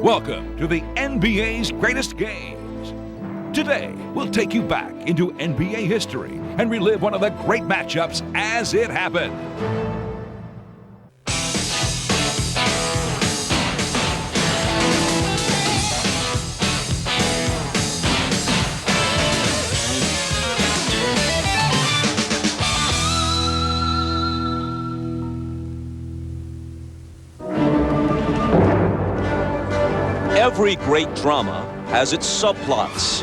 Welcome to the NBA's greatest games. Today, we'll take you back into NBA history and relive one of the great matchups as it happened. Every great drama has its subplots.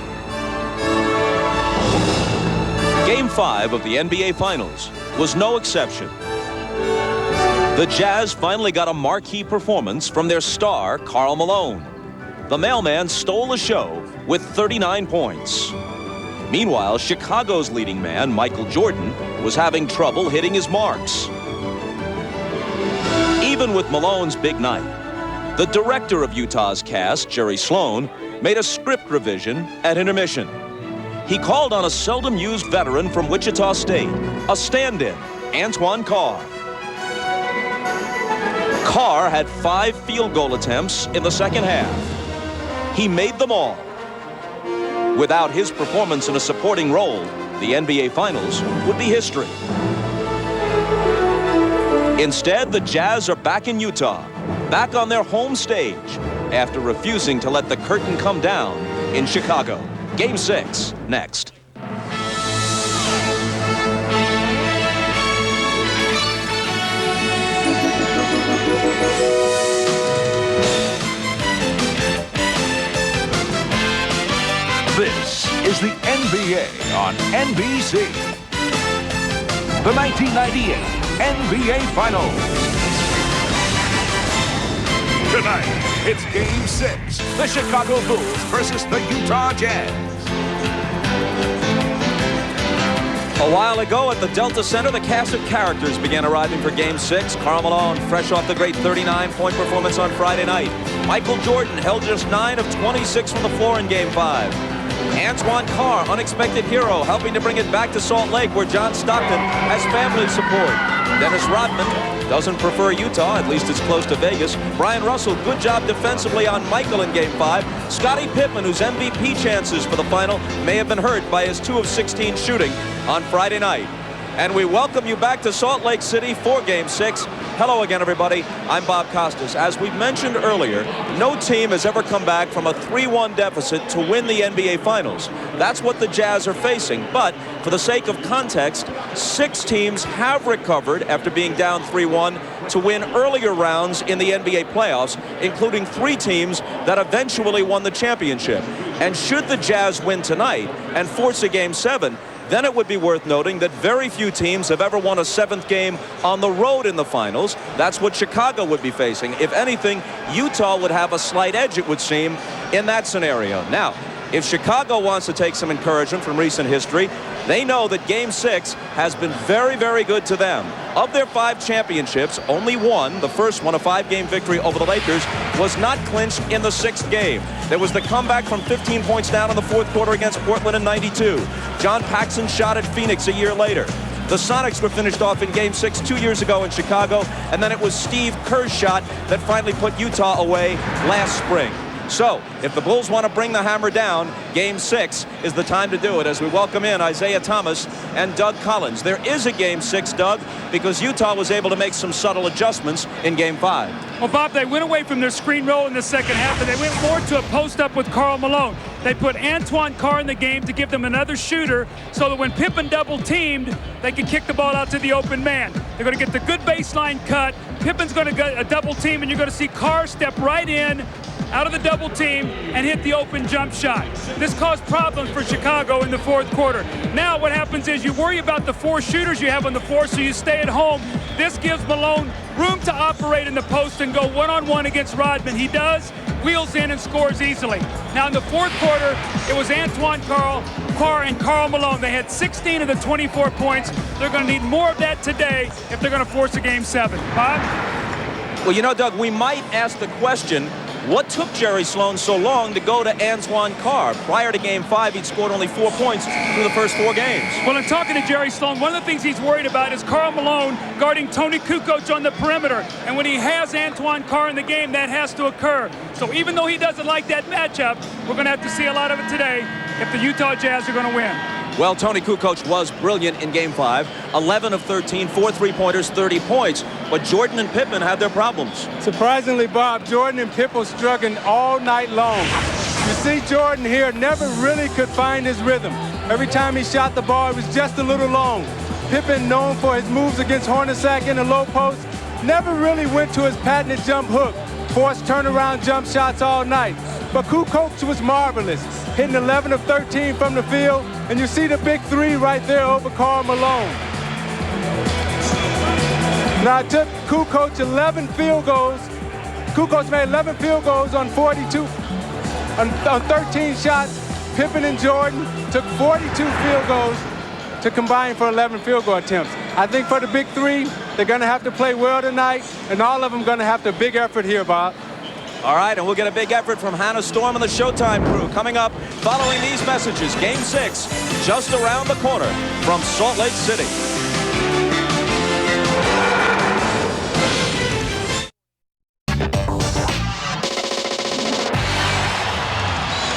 Game 5 of the NBA Finals was no exception. The Jazz finally got a marquee performance from their star, Karl Malone. The mailman stole the show with 39 points. Meanwhile, Chicago's leading man, Michael Jordan, was having trouble hitting his marks. Even with Malone's big night, the director of Utah's cast, Jerry Sloan, made a script revision at intermission. He called on a seldom-used veteran from Wichita State, a stand-in, Antoine Carr. Carr had 5 field goal attempts in the second half. He made them all. Without his performance in a supporting role, the NBA Finals would be history. Instead, the Jazz are back in Utah, back on their home stage after refusing to let the curtain come down in Chicago. Game 6 next. This is the NBA on NBC. The 1998 NBA Finals. Tonight, it's Game 6, the Chicago Bulls versus the Utah Jazz. A while ago at the Delta Center, the cast of characters began arriving for Game 6. Karl Malone, fresh off the great 39-point performance on Friday night. Michael Jordan held just 9 of 26 from the floor in Game 5. Antoine Carr, unexpected hero, helping to bring it back to Salt Lake, where John Stockton has family support. Dennis Rodman doesn't prefer Utah, at least it's close to Vegas. Brian Russell, good job defensively on Michael in Game 5. Scottie Pippen, whose MVP chances for the final may have been hurt by his 2 of 16 shooting on Friday night. And we welcome you back to Salt Lake City for Game 6. Hello again, everybody. I'm Bob Costas. As we mentioned earlier, no team has ever come back from a 3-1 deficit to win the NBA Finals. That's what the Jazz are facing. But for the sake of context, 6 teams have recovered after being down 3-1 to win earlier rounds in the NBA playoffs, including 3 teams that eventually won the championship. And should the Jazz win tonight and force a Game 7, then it would be worth noting that very few teams have ever won a 7th game on the road in the finals. That's what Chicago would be facing. If anything, Utah would have a slight edge, it would seem, in that scenario. Now, if Chicago wants to take some encouragement from recent history, they know that Game 6 has been very, very good to them. Of their 5 championships, only one, the first one, a 5-game victory over the Lakers, was not clinched in the 6th game. There was the comeback from 15 points down in the 4th quarter against Portland in '92. John Paxson's shot at Phoenix a year later. The Sonics were finished off in Game 6 2 years ago in Chicago, and then it was Steve Kerr's shot that finally put Utah away last spring. So, if the Bulls want to bring the hammer down, Game 6 is the time to do it as we welcome in Isaiah Thomas and Doug Collins. There is a Game 6, Doug, because Utah was able to make some subtle adjustments in Game 5. Well, Bob, they went away from their screen roll in the second half, and they went more to a post-up with Karl Malone. They put Antoine Carr in the game to give them another shooter so that when Pippen double-teamed, they could kick the ball out to the open man. They're going to get the good baseline cut. Pippen's going to get a double-team, and you're going to see Carr step right in, out of the double team, and hit the open jump shot. This caused problems for Chicago in the 4th quarter. Now what happens is you worry about the 4 shooters you have on the floor, so you stay at home. This gives Malone room to operate in the post and go one-on-one against Rodman. He does, wheels in and scores easily. Now in the 4th quarter, it was Antoine Carr and Karl Malone. They had 16 of the 24 points. They're going to need more of that today if they're going to force a Game 7. Bob? Well, you know, Doug, we might ask the question, What took Jerry Sloan so long to go to Antoine Carr? Prior to Game 5, he'd scored only 4 points through the first 4 games. Well, in talking to Jerry Sloan, one of the things he's worried about is Karl Malone guarding Tony Kukoc on the perimeter. And when he has Antoine Carr in the game, that has to occur. So even though he doesn't like that matchup, we're going to have to see a lot of it today if the Utah Jazz are going to win. Well, Tony Kukoc was brilliant in Game 5. 11 of 13, 4 3-pointers, 30 points. But Jordan and Pippen had their problems. Surprisingly, Bob, Jordan and Pippen struggling all night long. You see Jordan here never really could find his rhythm. Every time he shot the ball, it was just a little long. Pippen, known for his moves against Hornacek in the low post, never really went to his patented jump hook. Forced turnaround jump shots all night. But Kukoc was marvelous, hitting 11 of 13 from the field, and you see the big 3 right there over Karl Malone. Now it took Kukoc 11 field goals. Kukoc made 11 field goals on 42, on 13 shots. Pippen and Jordan took 42 field goals to combine for 11 field goal attempts. I think for the big 3, they're going to have to play well tonight, and all of them going to have to big effort here, Bob. All right, and we'll get a big effort from Hannah Storm and the Showtime crew coming up following these messages. Game 6 just around the corner from Salt Lake City.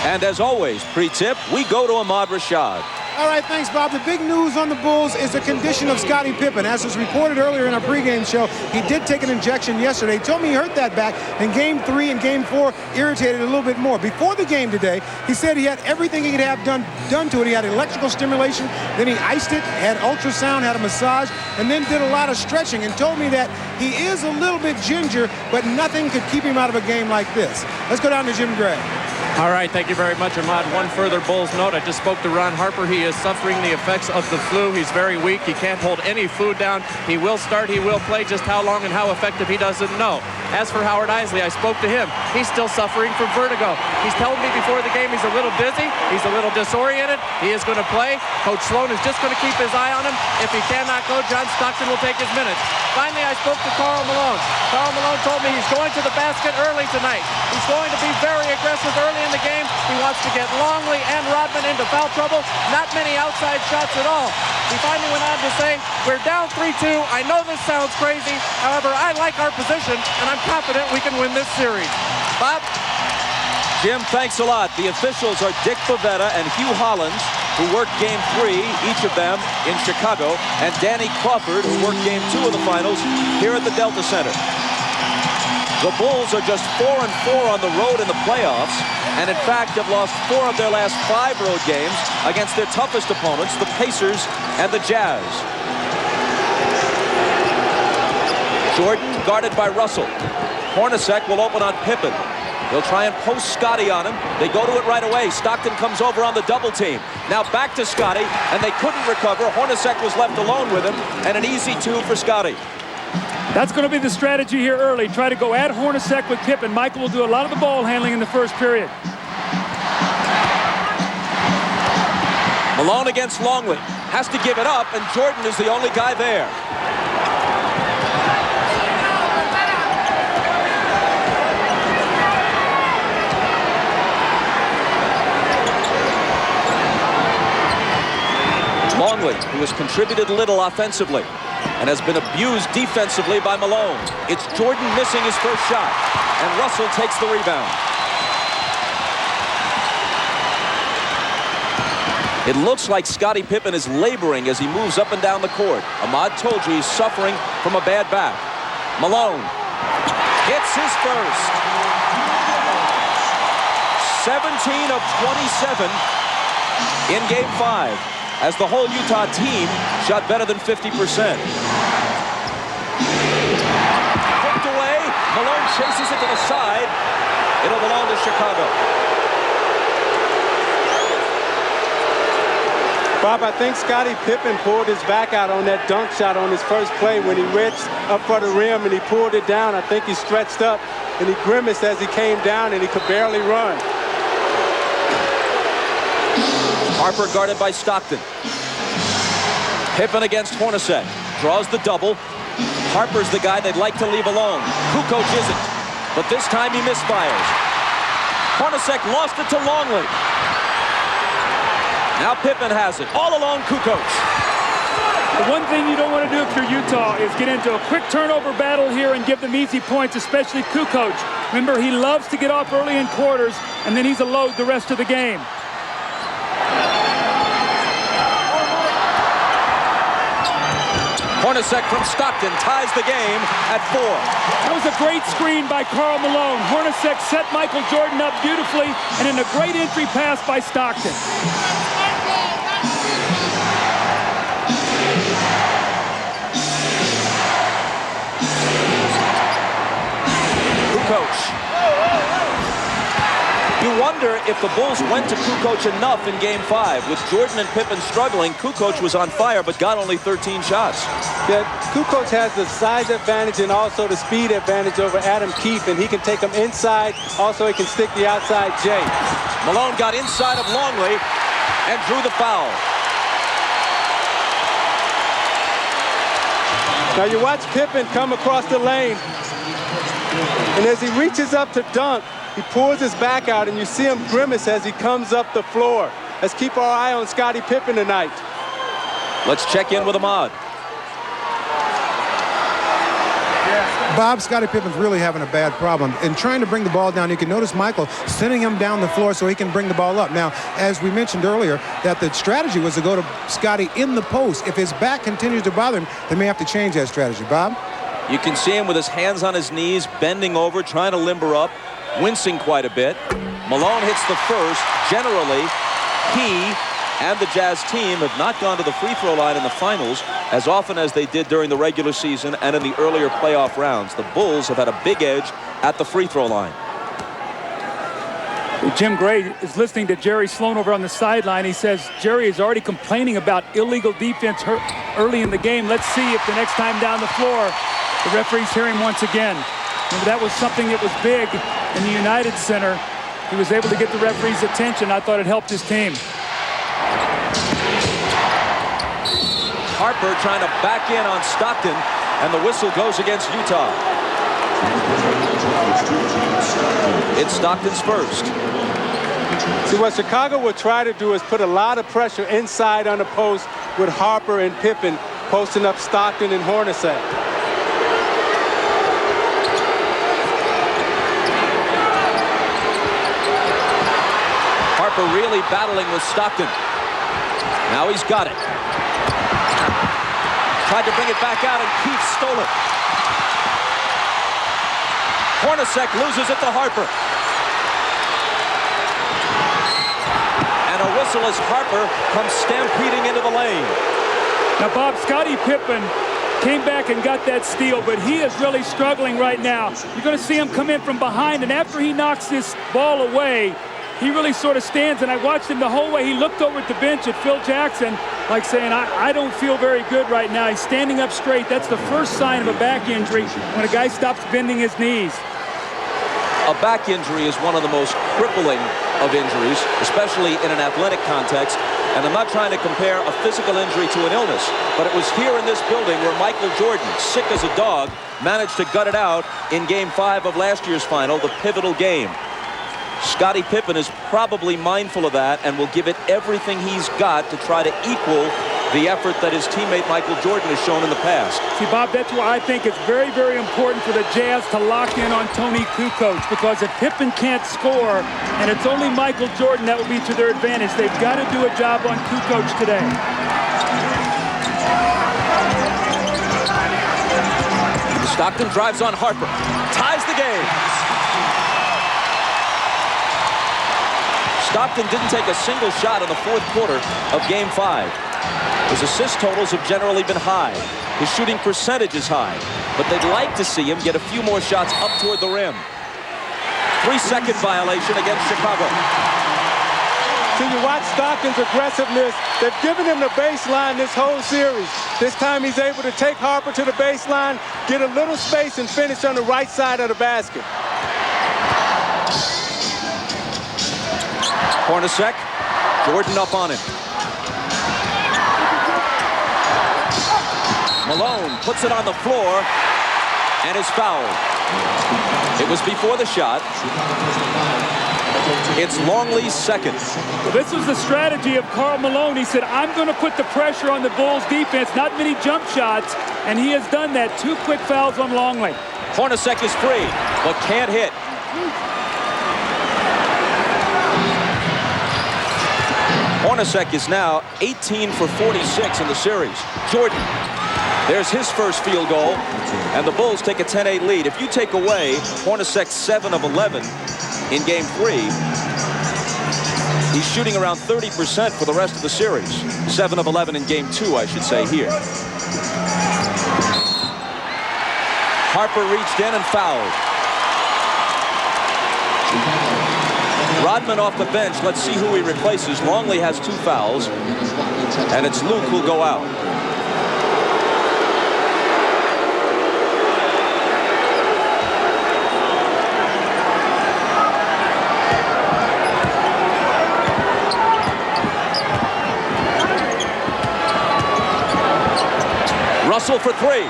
And as always, pre-tip, we go to Ahmad Rashad. All right, thanks, Bob. The big news on the Bulls is the condition of Scottie Pippen. As was reported earlier in our pregame show, he did take an injection yesterday. He told me he hurt that back in Game 3 and Game 4, irritated a little bit more. Before the game today, he said he had everything he could have done to it. He had electrical stimulation, then he iced it, had ultrasound, had a massage, and then did a lot of stretching and told me that he is a little bit ginger, but nothing could keep him out of a game like this. Let's go down to Jim Gray. All right, thank you very much, Ahmad. One further Bulls note. I just spoke to Ron Harper. He is suffering the effects of the flu. He's very weak. He can't hold any food down. He will start. He will play. Just how long and how effective he doesn't know. As for Howard Isley, I spoke to him. He's still suffering from vertigo. He's telling me before the game he's a little dizzy. He's a little disoriented. He is going to play. Coach Sloan is just going to keep his eye on him. If he cannot go, John Stockton will take his minutes. Finally, I spoke to Karl Malone. Karl Malone told me he's going to the basket early tonight. He's going to be very aggressive early in the game. He wants to get Longley and Rodman into foul trouble. Not many outside shots at all. He finally went on to say, we're down 3-2. I know this sounds crazy. However, I like our position, and I'm confident we can win this series. Bob? Jim, thanks a lot. The officials are Dick Bavetta and Hugh Hollins, who worked Game 3, each of them in Chicago, and Danny Crawford, who worked Game 2 of the finals here at the Delta Center. The Bulls are just 4-4 on the road in the playoffs, and in fact have lost 4 of their last 5 road games against their toughest opponents, the Pacers and the Jazz. Jordan guarded by Russell. Hornacek will open on Pippen. They'll try and post Scottie on him. They go to it right away. Stockton comes over on the double team. Now back to Scottie, and they couldn't recover. Hornacek was left alone with him, and an easy 2 for Scottie. That's going to be the strategy here early. Try to go at Hornacek with Pippen. Michael will do a lot of the ball handling in the first period. Malone against Longley. Has to give it up, and Jordan is the only guy there. Longley, who has contributed little offensively and has been abused defensively by Malone. It's Jordan missing his first shot, and Russell takes the rebound. It looks like Scottie Pippen is laboring as he moves up and down the court. Ahmad told you he's suffering from a bad back. Malone hits his first. 17 of 27 in Game 5. As the whole Utah team shot better than 50%. Hooked away. Malone chases it to the side. It'll belong to Chicago. Bob, I think Scottie Pippen pulled his back out on that dunk shot on his first play when he reached up for the rim and he pulled it down. I think he stretched up and he grimaced as he came down and he could barely run. Harper guarded by Stockton. Pippen against Hornacek. Draws the double. Harper's the guy they'd like to leave alone. Kukoc isn't. But this time he misfires. Hornacek lost it to Longley. Now Pippen has it. All alone, Kukoc. The one thing you don't want to do if you're Utah is get into a quick turnover battle here and give them easy points, especially Kukoc. Remember, he loves to get off early in quarters, and then he's a load the rest of the game. Hornacek from Stockton ties the game at 4. That was a great screen by Karl Malone. Hornacek set Michael Jordan up beautifully, and in a great entry pass by Stockton. Kukoc. You wonder if the Bulls went to Kukoc enough in Game 5. With Jordan and Pippen struggling, Kukoc was on fire but got only 13 shots. Yeah, Kukoc has the size advantage and also the speed advantage over Adam Keefe, and he can take them inside. Also, he can stick the outside J. Malone got inside of Longley and drew the foul. Now you watch Pippen come across the lane, and as he reaches up to dunk, he pulls his back out, and you see him grimace as he comes up the floor. Let's keep our eye on Scottie Pippen tonight. Let's check in with Ahmad. Bob, Scottie Pippen's really having a bad problem. In trying to bring the ball down, you can notice Michael sending him down the floor so he can bring the ball up. Now, as we mentioned earlier, that the strategy was to go to Scottie in the post. If his back continues to bother him, they may have to change that strategy. Bob? You can see him with his hands on his knees, bending over, trying to limber up, wincing quite a bit. Malone hits the first. Generally, he and the Jazz team have not gone to the free throw line in the finals as often as they did during the regular season and in the earlier playoff rounds. The Bulls have had a big edge at the free throw line. Jim Gray is listening to Jerry Sloan over on the sideline. He says Jerry is already complaining about illegal defense early in the game. Let's see if the next time down the floor the referees hear him once again. Remember, that was something that was big in the United Center. He was able to get the referee's attention. I thought it helped his team. Harper trying to back in on Stockton, and the whistle goes against Utah. It's Stockton's first. See, what Chicago will try to do is put a lot of pressure inside on the post with Harper and Pippen posting up Stockton and Hornacek. Harper really battling with Stockton. Now he's got it. Tried to bring it back out, and Keefe stole it. Hornacek loses it to Harper. And a whistle as Harper comes stampeding into the lane. Now, Bob, Scottie Pippen came back and got that steal, but he is really struggling right now. You're going to see him come in from behind, and after he knocks this ball away, he really sort of stands, and I watched him the whole way. He looked over at the bench at Phil Jackson, like saying, I don't feel very good right now. He's standing up straight. That's the first sign of a back injury, when a guy stops bending his knees. A back injury is one of the most crippling of injuries, especially in an athletic context. And I'm not trying to compare a physical injury to an illness, but it was here in this building where Michael Jordan, sick as a dog, managed to gut it out in Game 5 of last year's final, the pivotal game. Scottie Pippen is probably mindful of that and will give it everything he's got to try to equal the effort that his teammate Michael Jordan has shown in the past. See, Bob, that's why I think it's very, very important for the Jazz to lock in on Tony Kukoc, because if Pippen can't score and it's only Michael Jordan, that will be to their advantage. They've got to do a job on Kukoc today. Stockton drives on Harper, ties the game. Stockton didn't take a single shot in the fourth quarter of Game 5. His assist totals have generally been high. His shooting percentage is high, but they'd like to see him get a few more shots up toward the rim. 3-second violation against Chicago. So you watch Stockton's aggressiveness. They've given him the baseline this whole series. This time he's able to take Harper to the baseline, get a little space, and finish on the right side of the basket. Hornacek, Jordan up on him. Malone puts it on the floor and is fouled. It was before the shot. It's Longley's second. Well, this was the strategy of Karl Malone. He said, I'm going to put the pressure on the Bulls defense, not many jump shots, and he has done that. 2 quick fouls on Longley. Hornacek is free, but can't hit. Hornacek is now 18 for 46 in the series. Jordan, there's his first field goal, and the Bulls take a 10-8 lead. If you take away Hornacek's 7 of 11 in Game 3, he's shooting around 30% for the rest of the series. 7 of 11 in Game 2, I should say here. Harper reached in and fouled. Rodman off the bench. Let's see who he replaces. Longley has 2 fouls, and it's Luke who'll go out. Russell for 3.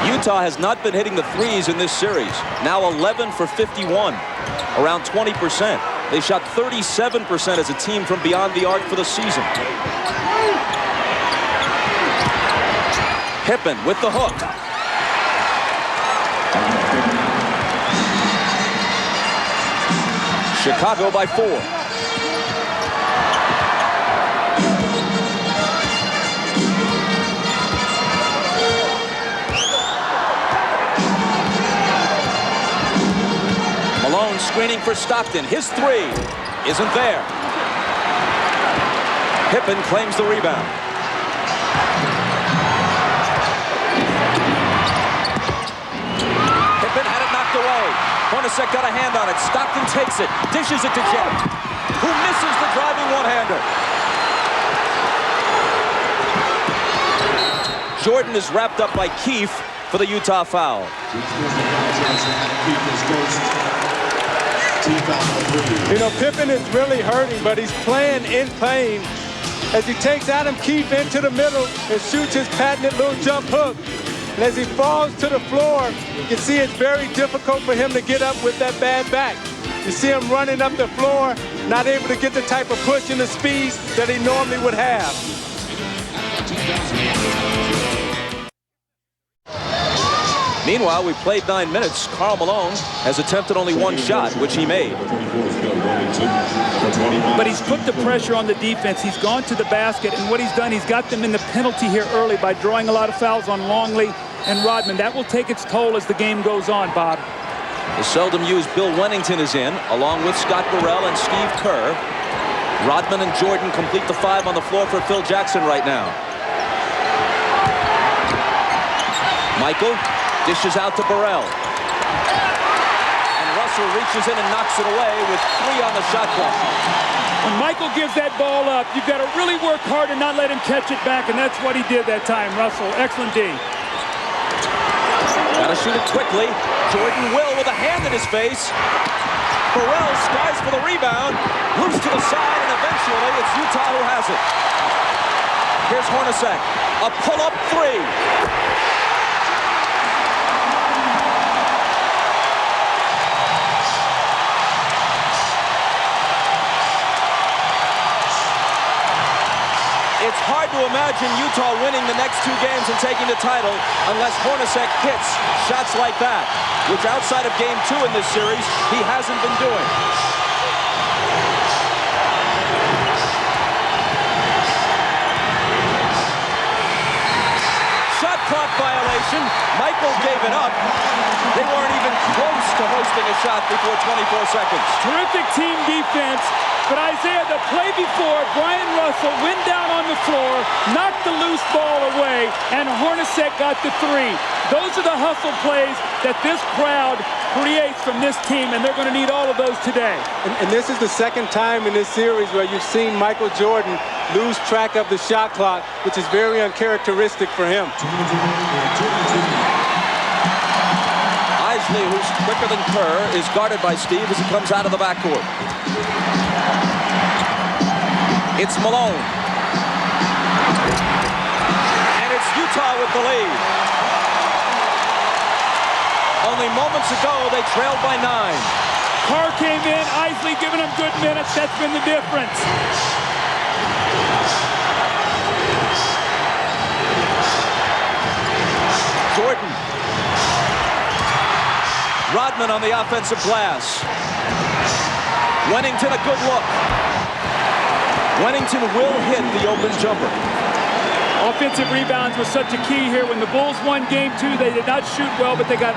Utah has not been hitting the threes in this series. Now 11 for 51, around 20%. They shot 37% as a team from beyond the arc for the season. Pippen with the hook. Chicago by 4. Malone screening for Stockton. His 3 isn't there. Pippen claims the rebound. Pippen had it knocked away. Hornacek got a hand on it. Stockton takes it, dishes it to Jet, who misses the driving one-hander. Jordan is wrapped up by Keefe for the Utah foul. You know, Pippen is really hurting, but he's playing in pain as he takes Adam Keefe into the middle and shoots his patented little jump hook. And as he falls to the floor, you can see it's very difficult for him to get up with that bad back. You see him running up the floor, not able to get the type of push and the speed that he normally would have. Meanwhile, we played 9 minutes. Karl Malone has attempted only 1 shot, which he made. But he's put the pressure on the defense. He's gone to the basket, and what he's done, he's got them in the penalty here early by drawing a lot of fouls on Longley and Rodman. That will take its toll as the game goes on, Bob. The seldom used Bill Wennington is in, along with Scott Burrell and Steve Kerr. Rodman and Jordan complete the 5 on the floor for Phil Jackson right now. Michael dishes out to Burrell. And Russell reaches in and knocks it away with 3 on the shot clock. When Michael gives that ball up, you've got to really work hard and not let him catch it back, and that's what he did that time. Russell, excellent D. Got to shoot it quickly. Jordan will with a hand in his face. Burrell skies for the rebound. Loose to the side, and eventually it's Utah who has it. Here's Hornacek. A pull-up 3. It's hard to imagine Utah winning the next 2 games and taking the title unless Hornacek hits shots like that, which outside of Game 2 in this series, he hasn't been doing. Shot clock violation. Michael gave it up. They weren't even close to hosting a shot before 24 seconds. Terrific team defense. But Isaiah, the play before, Brian Russell went down on the floor, knocked the loose ball away, and Hornacek got the 3. Those are the hustle plays that this crowd creates from this team, and they're going to need all of those today. And this is the second time in this series where you've seen Michael Jordan lose track of the shot clock, which is very uncharacteristic for him. Isley, who's quicker than Kerr, is guarded by Steve as he comes out of the backcourt. It's Malone. And it's Utah with the lead. Only moments ago, they trailed by 9. Carr came in, Isley giving him good minutes. That's been the difference. Jordan. Rodman on the offensive glass. Wennington a good look. Wennington will hit the open jumper. Offensive rebounds was such a key here. When the Bulls won Game 2, they did not shoot well, but they got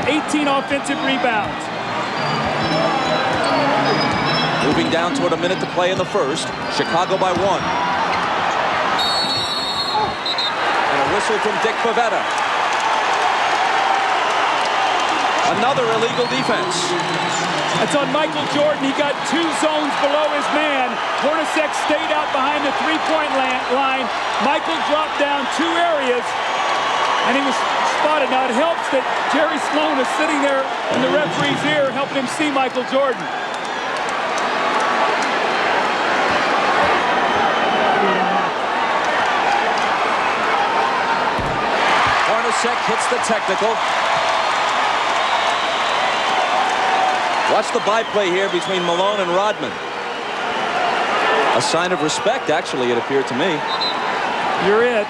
18 offensive rebounds. Moving down toward a minute to play in the first. Chicago by 1. And a whistle from Dick Pavetta. Another illegal defense. That's on Michael Jordan. He got 2 zones below his man. Hornacek stayed out behind the three-point line. Michael dropped down 2 areas, and he was spotted. Now it helps that Jerry Sloan is sitting there in the referee's ear helping him see Michael Jordan. Hornacek hits the technical. Watch the byplay here between Malone and Rodman. A sign of respect, actually, it appeared to me. You're it.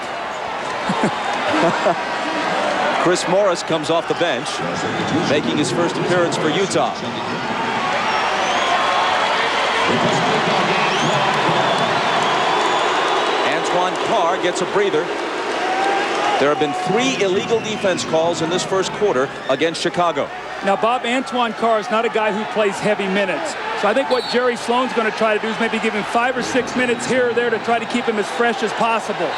Chris Morris comes off the bench, making his first appearance for Utah. Antoine Carr gets a breather. There have been 3 illegal defense calls in this first quarter against Chicago. Now, Bob, Antoine Carr is not a guy who plays heavy minutes. So I think what Jerry Sloan's going to try to do is maybe give him 5 or 6 minutes here or there to try to keep him as fresh as possible.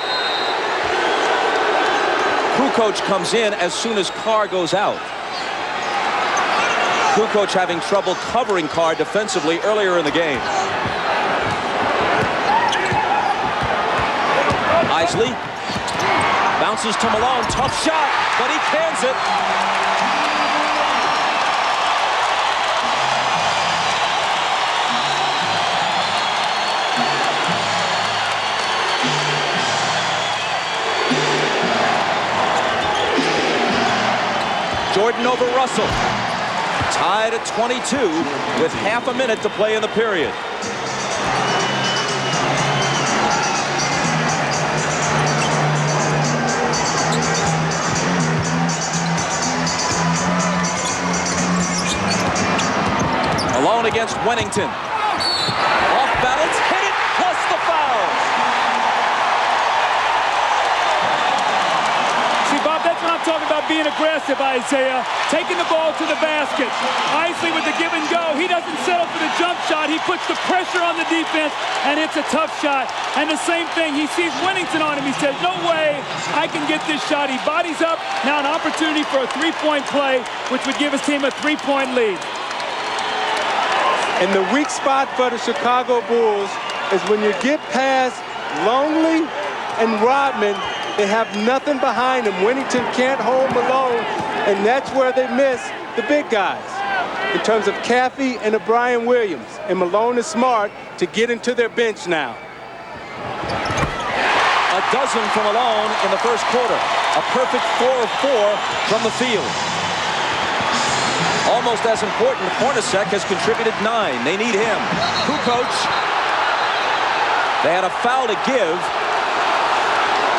Kukoc comes in as soon as Carr goes out. Kukoc having trouble covering Carr defensively earlier in the game. Isley bounces to Malone. Tough shot, but he cans it. Jordan over Russell. Tied at 22 with half a minute to play in the period. Malone against Wennington. Off balance, hit it, plus the foul. See, Bob, that's what I'm talking about, being aggressive, Isaiah. Taking the ball to the basket. Isley with the give and go. He doesn't settle for the jump shot. He puts the pressure on the defense, and it's a tough shot. And the same thing, he sees Wennington on him. He says, no way I can get this shot. He bodies up. Now an opportunity for a three-point play, which would give his team a 3-point lead. And the weak spot for the Chicago Bulls is when you get past Longley and Rodman, they have nothing behind them. Wennington can't hold Malone, and that's where they miss the big guys in terms of Caffey and O'Brien Williams. And Malone is smart to get into their bench now. A dozen from Malone in the first quarter. A perfect 4 of 4 from the field. Almost as important, Hornacek has contributed 9. They need him. Kukoc. They had a foul to give.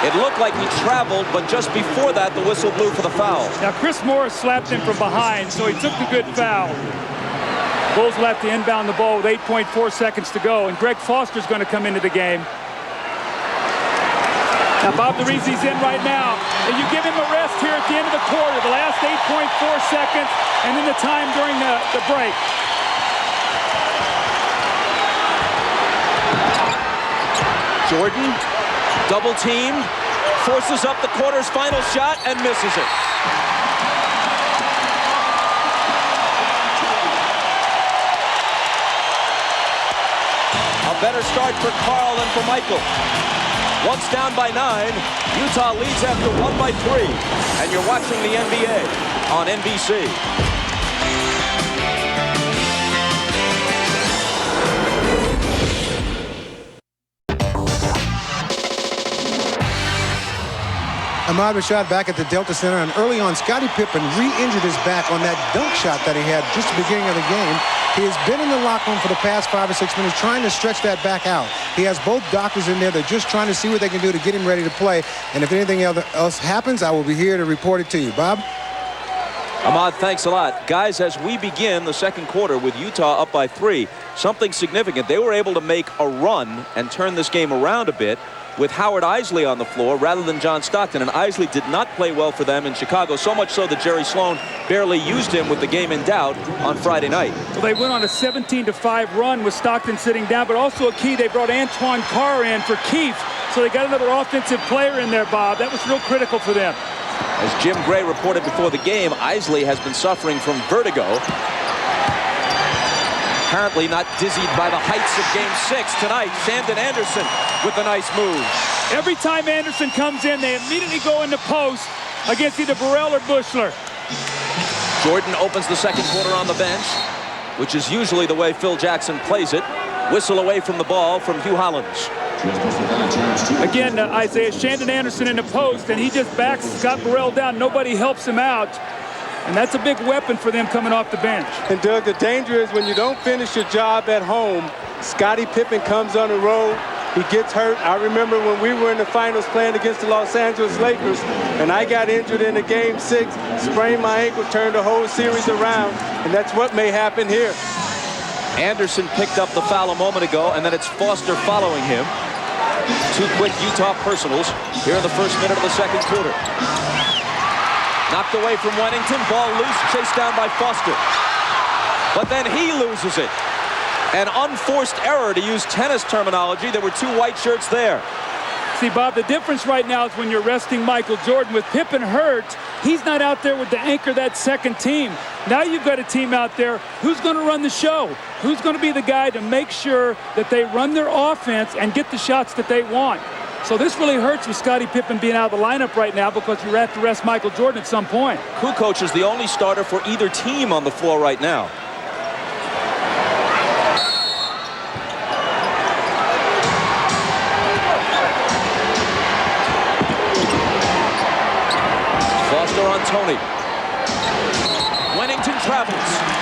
It looked like he traveled, but just before that, the whistle blew for the foul. Now, Chris Morris slapped him from behind, so he took the good foul. Bulls will have to inbound the ball with 8.4 seconds to go, and Greg Foster's going to come into the game. Now, Bob, the reason he's in right now, and you give him a rest here at the end of the quarter, the last 8.4 seconds, and then the time during the break. Jordan, double teamed, forces up the quarter's final shot and misses it. A better start for Carl than for Michael. Once down by 9, Utah leads after 1 by 3. And you're watching the NBA on NBC. Ahmad Rashad back at the Delta Center, and early on, Scottie Pippen re-injured his back on that dunk shot that he had just at the beginning of the game. He has been in the locker room for the past 5 or 6 minutes trying to stretch that back out. He has both doctors in there. They're just trying to see what they can do to get him ready to play. And if anything else happens, I will be here to report it to you. Bob? Ahmad, thanks a lot. Guys, as we begin the second quarter with Utah up by 3, something significant. They were able to make a run and turn this game around a bit with Howard Eisley on the floor rather than John Stockton. And Eisley did not play well for them in Chicago, so much so that Jerry Sloan barely used him with the game in doubt on Friday night. Well, they went on a 17-5 run with Stockton sitting down, but also a key, they brought Antoine Carr in for Keefe. So they got another offensive player in there, Bob. That was real critical for them. As Jim Gray reported before the game, Eisley has been suffering from vertigo. Apparently not dizzied by the heights of Game 6 tonight. Shandon Anderson with a nice move. Every time Anderson comes in, they immediately go into post against either Burrell or Buechler. Jordan opens the second quarter on the bench, which is usually the way Phil Jackson plays it. Whistle away from the ball from Hugh Hollins. Again, Isaiah, Shandon Anderson in the post, and he just backs Scott Burrell down. Nobody helps him out. And that's a big weapon for them coming off the bench. And Doug, the danger is when you don't finish your job at home, Scottie Pippen comes on the road, he gets hurt. I remember when we were in the finals playing against the Los Angeles Lakers, and I got injured in the Game 6, sprained my ankle, turned the whole series around, and that's what may happen here. Anderson picked up the foul a moment ago, and then it's Foster following him. 2 quick Utah personals here in the first minute of the second quarter. Knocked away from Wennington, ball loose, chased down by Foster. But then he loses it. An unforced error, to use tennis terminology. There were 2 white shirts there. See, Bob, the difference right now is when you're resting Michael Jordan. With Pippen hurt, he's not out there with the anchor that second team. Now you've got a team out there. Who's going to run the show? Who's going to be the guy to make sure that they run their offense and get the shots that they want? So this really hurts with Scottie Pippen being out of the lineup right now because you have to rest Michael Jordan at some point. Kukoc is the only starter for either team on the floor right now. Foster on Tony. Wennington travels.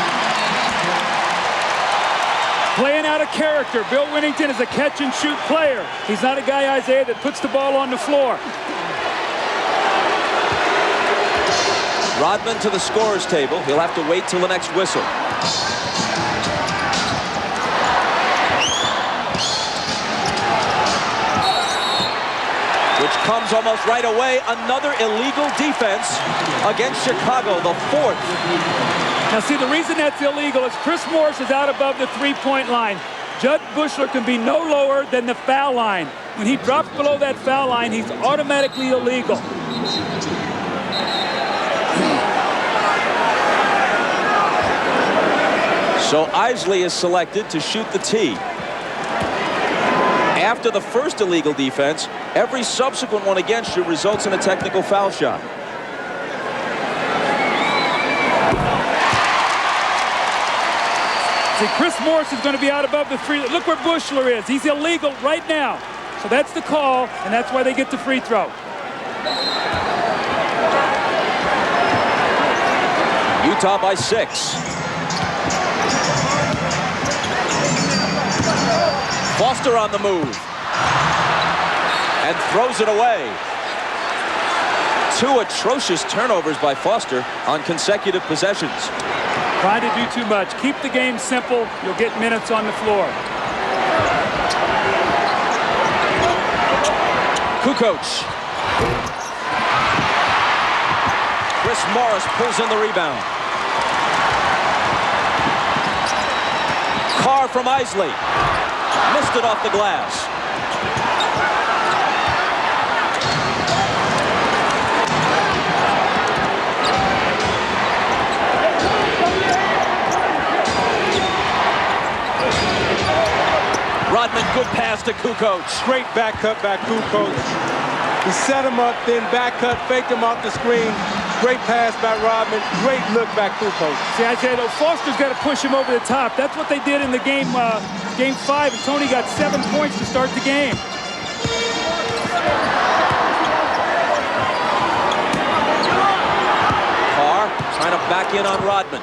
Playing out of character. Bill Wennington is a catch-and-shoot player. He's not a guy, Isaiah, that puts the ball on the floor. Rodman to the scorer's table. He'll have to wait till the next whistle. Which comes almost right away. Another illegal defense against Chicago, the 4th. Now, see, the reason that's illegal is Chris Morris is out above the three-point line. Judd Buechler can be no lower than the foul line. When he drops below that foul line, he's automatically illegal. So Eisley is selected to shoot the tee. After the first illegal defense, every subsequent one against you results in a technical foul shot. See, Chris Morris is going to be out above the free. Look where Buechler is. He's illegal right now. So that's the call, and that's why they get the free throw. Utah by 6. Foster on the move. And throws it away. 2 atrocious turnovers by Foster on consecutive possessions. Trying to do too much. Keep the game simple. You'll get minutes on the floor. Kukoc. Chris Morris pulls in the rebound. Carr from Eisley. Missed it off the glass. Rodman, good pass to Kukoc. Great back cut by Kukoc. He set him up, then back cut, faked him off the screen. Great pass by Rodman. Great look by Kukoc. See, I say, though, Foster's got to push him over the top. That's what they did in the game 5, and Tony got 7 points to start the game. trying to back in on Rodman.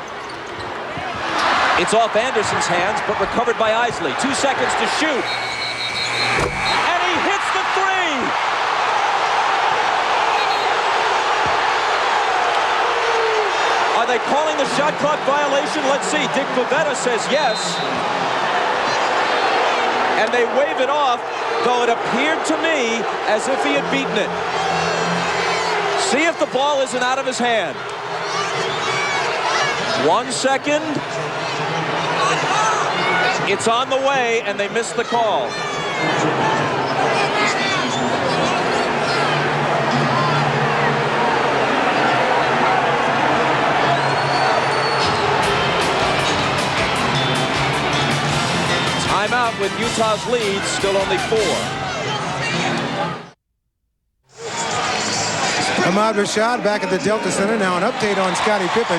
It's off Anderson's hands, but recovered by Isley. 2 seconds to shoot. And he hits the three! Are they calling the shot clock violation? Let's see. Dick Pavetta says yes. And they wave it off, though it appeared to me as if he had beaten it. See if the ball isn't out of his hand. 1 second. It's on the way, and they missed the call. Timeout with Utah's lead, still only 4. Ahmad Rashad back at the Delta Center. Now an update on Scottie Pippen.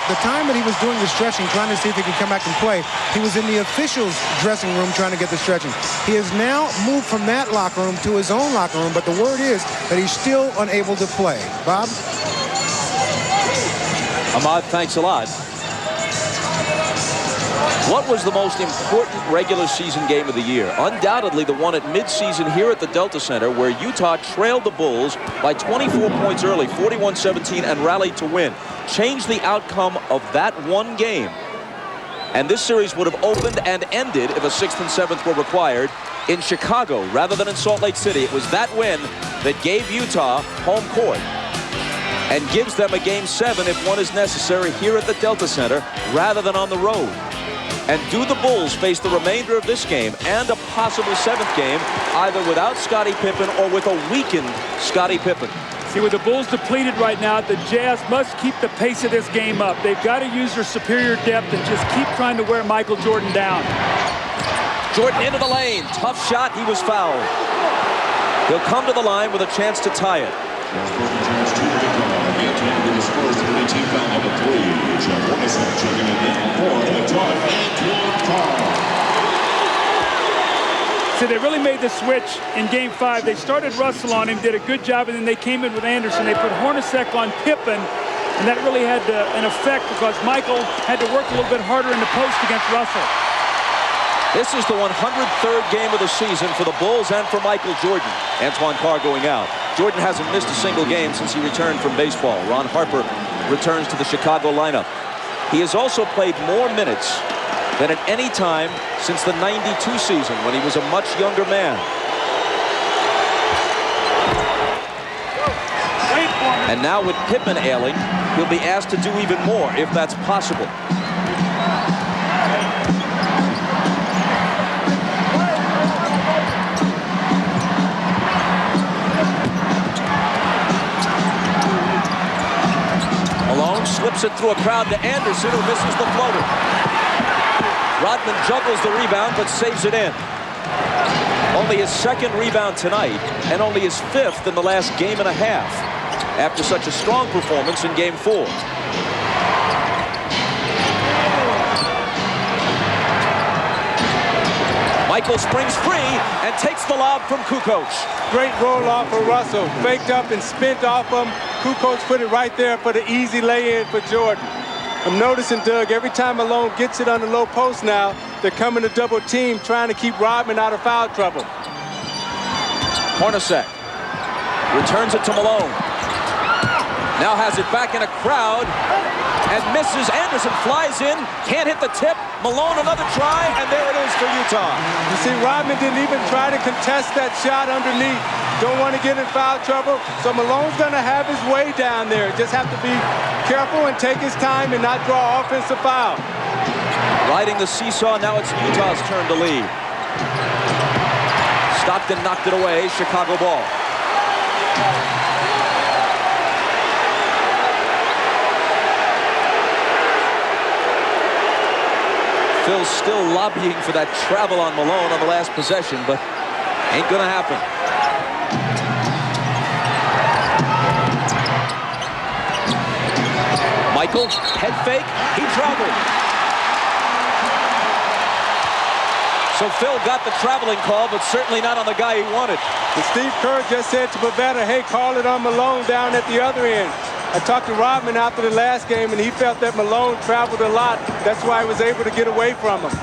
The time that he was doing the stretching, trying to see if he could come back and play, he was in the officials' dressing room trying to get the stretching. He has now moved from that locker room to his own locker room, but the word is that he's still unable to play. Bob? Ahmad, thanks a lot. What was the most important regular season game of the year? Undoubtedly the one at midseason here at the Delta Center, where Utah trailed the Bulls by 24 points early, 41-17, and rallied to win. Changed the outcome of that one game. And this series would have opened and ended if a 6th and 7th were required in Chicago rather than in Salt Lake City. It was that win that gave Utah home court and gives them a Game 7 if one is necessary here at the Delta Center rather than on the road. And do the Bulls face the remainder of this game and a possible 7th game either without Scottie Pippen or with a weakened Scottie Pippen? See, with the Bulls depleted right now, the Jazz must keep the pace of this game up. They've got to use their superior depth and just keep trying to wear Michael Jordan down. Jordan into the lane. Tough shot. He was fouled. He'll come to the line with a chance to tie it. So they really made the switch in Game 5. They started Russell on him, did a good job, and then they came in with Anderson. They put Hornacek on Pippen, and that really had an effect because Michael had to work a little bit harder in the post against Russell. This is the 103rd game of the season for the Bulls and for Michael Jordan. Antoine Carr going out. Jordan hasn't missed a single game since he returned from baseball. Ron Harper returns to the Chicago lineup. He has also played more minutes than at any time since the '92 season when he was a much younger man. And now with Pippen ailing, he'll be asked to do even more if that's possible. Malone slips it through a crowd to Anderson, who misses the floater. Rodman juggles the rebound but saves it in. Only his 2nd rebound tonight and only his 5th in the last game and a half after such a strong performance in Game 4. Michael springs free and takes the lob from Kukoc. Great roll off for Russell. Faked up and spent off him. Kukoc put it right there for the easy lay-in for Jordan. I'm noticing, Doug, every time Malone gets it on the low post now, they're coming to double team, trying to keep Rodman out of foul trouble. Hornacek returns it to Malone. Now has it back in a crowd and misses. Anderson flies in, can't hit the tip. Malone another try, and there it is for Utah. You see, Rodman didn't even try to contest that shot underneath. Don't want to get in foul trouble, so Malone's going to have his way down there. Just have to be careful and take his time and not draw offensive foul. Riding the seesaw, now it's Utah's turn to lead. Stockton knocked it away, Chicago ball. Phil's still lobbying for that travel on Malone on the last possession, but ain't gonna happen. Michael, head fake, he traveled. So Phil got the traveling call, but certainly not on the guy he wanted. And Steve Kerr just said to Pavetta, hey, call it on Malone down at the other end. I talked to Rodman after the last game, and he felt that Malone traveled a lot. That's why he was able to get away from him.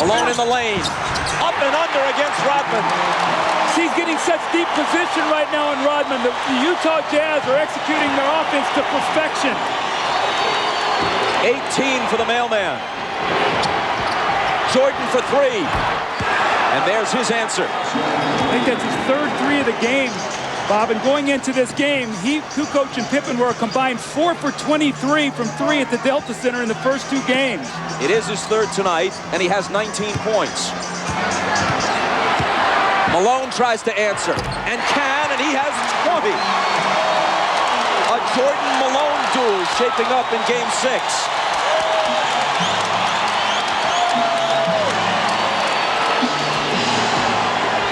Malone in the lane. Up and under against Rodman. He's getting such deep position right now in Rodman. The Utah Jazz are executing their offense to perfection. 18 for the mailman. Jordan for three. And there's his answer. I think that's his third three of the game, Bob. And going into this game, Kukoc and Pippen were a combined 4 for 23 from three at the Delta Center in the first two games. It is his third tonight, and he has 19 points. Malone tries to answer, and can, and he has 20. A Jordan-Malone duel shaping up in Game 6.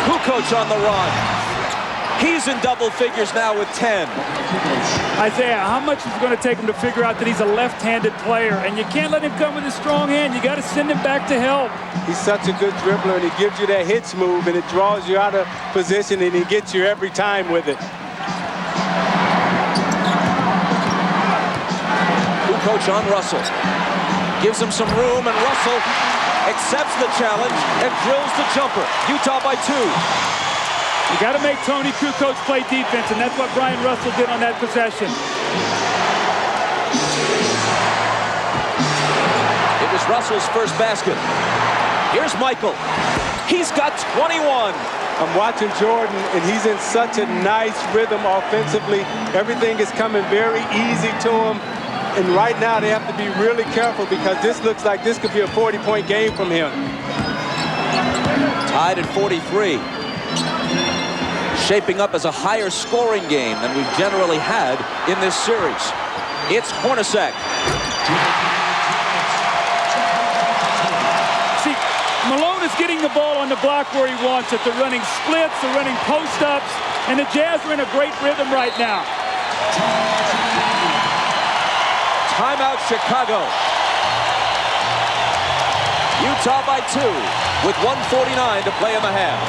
Kukoc on the run. He's in double figures now with 10. Isaiah, how much is it going to take him to figure out that he's a left-handed player? And you can't let him come with a strong hand. You got to send him back to help. He's such a good dribbler, and he gives you that hitch move, and it draws you out of position, and he gets you every time with it. Kukoc on Russell. Gives him some room, and Russell accepts the challenge and drills the jumper. Utah by 2. You got to make Tony Kukoc play defense, and that's what Brian Russell did on that possession. It was Russell's first basket. Here's Michael. He's got 21. I'm watching Jordan, and he's in such a nice rhythm offensively. Everything is coming very easy to him. And right now they have to be really careful because this looks like this could be a 40-point game from him. Tied at 43. Shaping up as a higher scoring game than we've generally had in this series. It's Hornacek. See, Malone is getting the ball on the block where he wants it. They're running splits, they're running post-ups, and the Jazz are in a great rhythm right now. Timeout, Chicago. Utah by 2 with 1:49 to play in the half.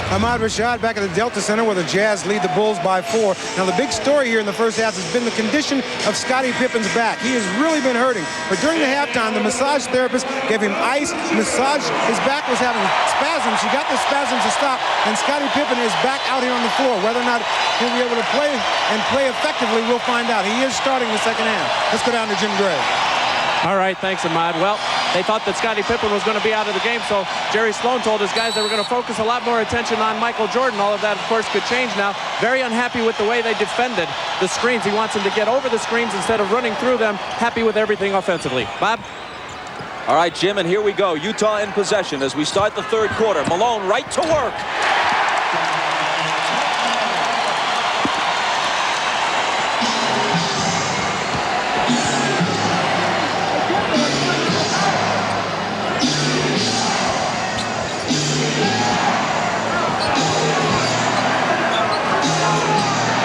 Ahmad Rashad back at the Delta Center where the Jazz lead the Bulls by 4. Now the big story here in the first half has been the condition of Scottie Pippen's back. He has really been hurting. But during the halftime, the massage therapist gave him ice, massage. His back was having spasms. She got the spasms to stop, and Scottie Pippen is back out here on the floor. Whether or not he'll be able to play and play effectively, we'll find out. He is starting the second half. Let's go down to Jim Gray. All right, thanks, Ahmad. Well, they thought that Scottie Pippen was going to be out of the game, so Jerry Sloan told his guys they were going to focus a lot more attention on Michael Jordan. All of that, of course, could change now. Very unhappy with the way they defended the screens. He wants them to get over the screens instead of running through them. Happy with everything offensively. Bob? All right, Jim, and here we go. Utah in possession as we start the third quarter. Malone right to work.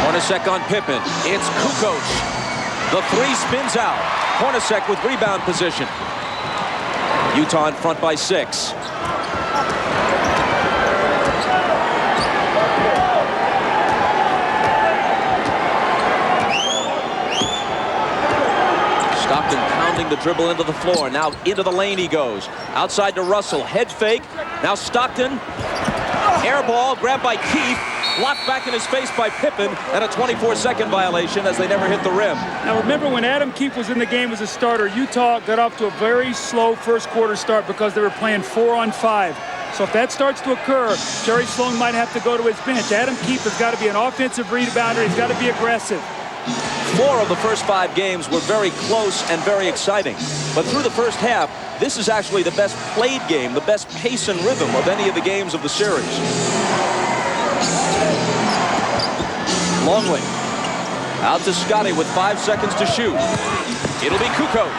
Hornacek on Pippen. It's Kukoc. The three spins out. Hornacek with rebound position. Utah in front by 6. Stockton pounding the dribble into the floor. Now into the lane he goes. Outside to Russell. Head fake. Now Stockton. Air ball grabbed by Keith. Blocked back in his face by Pippen, and a 24-second violation as they never hit the rim. Now remember, when Adam Keefe was in the game as a starter, Utah got off to a very slow first quarter start because they were playing 4-on-5. So if that starts to occur, Jerry Sloan might have to go to his bench. Adam Keefe has got to be an offensive rebounder. He's got to be aggressive. 4 of the first 5 games were very close and very exciting. But through the first half, this is actually the best played game, the best pace and rhythm of any of the games of the series. Longley out to Scottie with 5 seconds to shoot. It'll be Kukoc.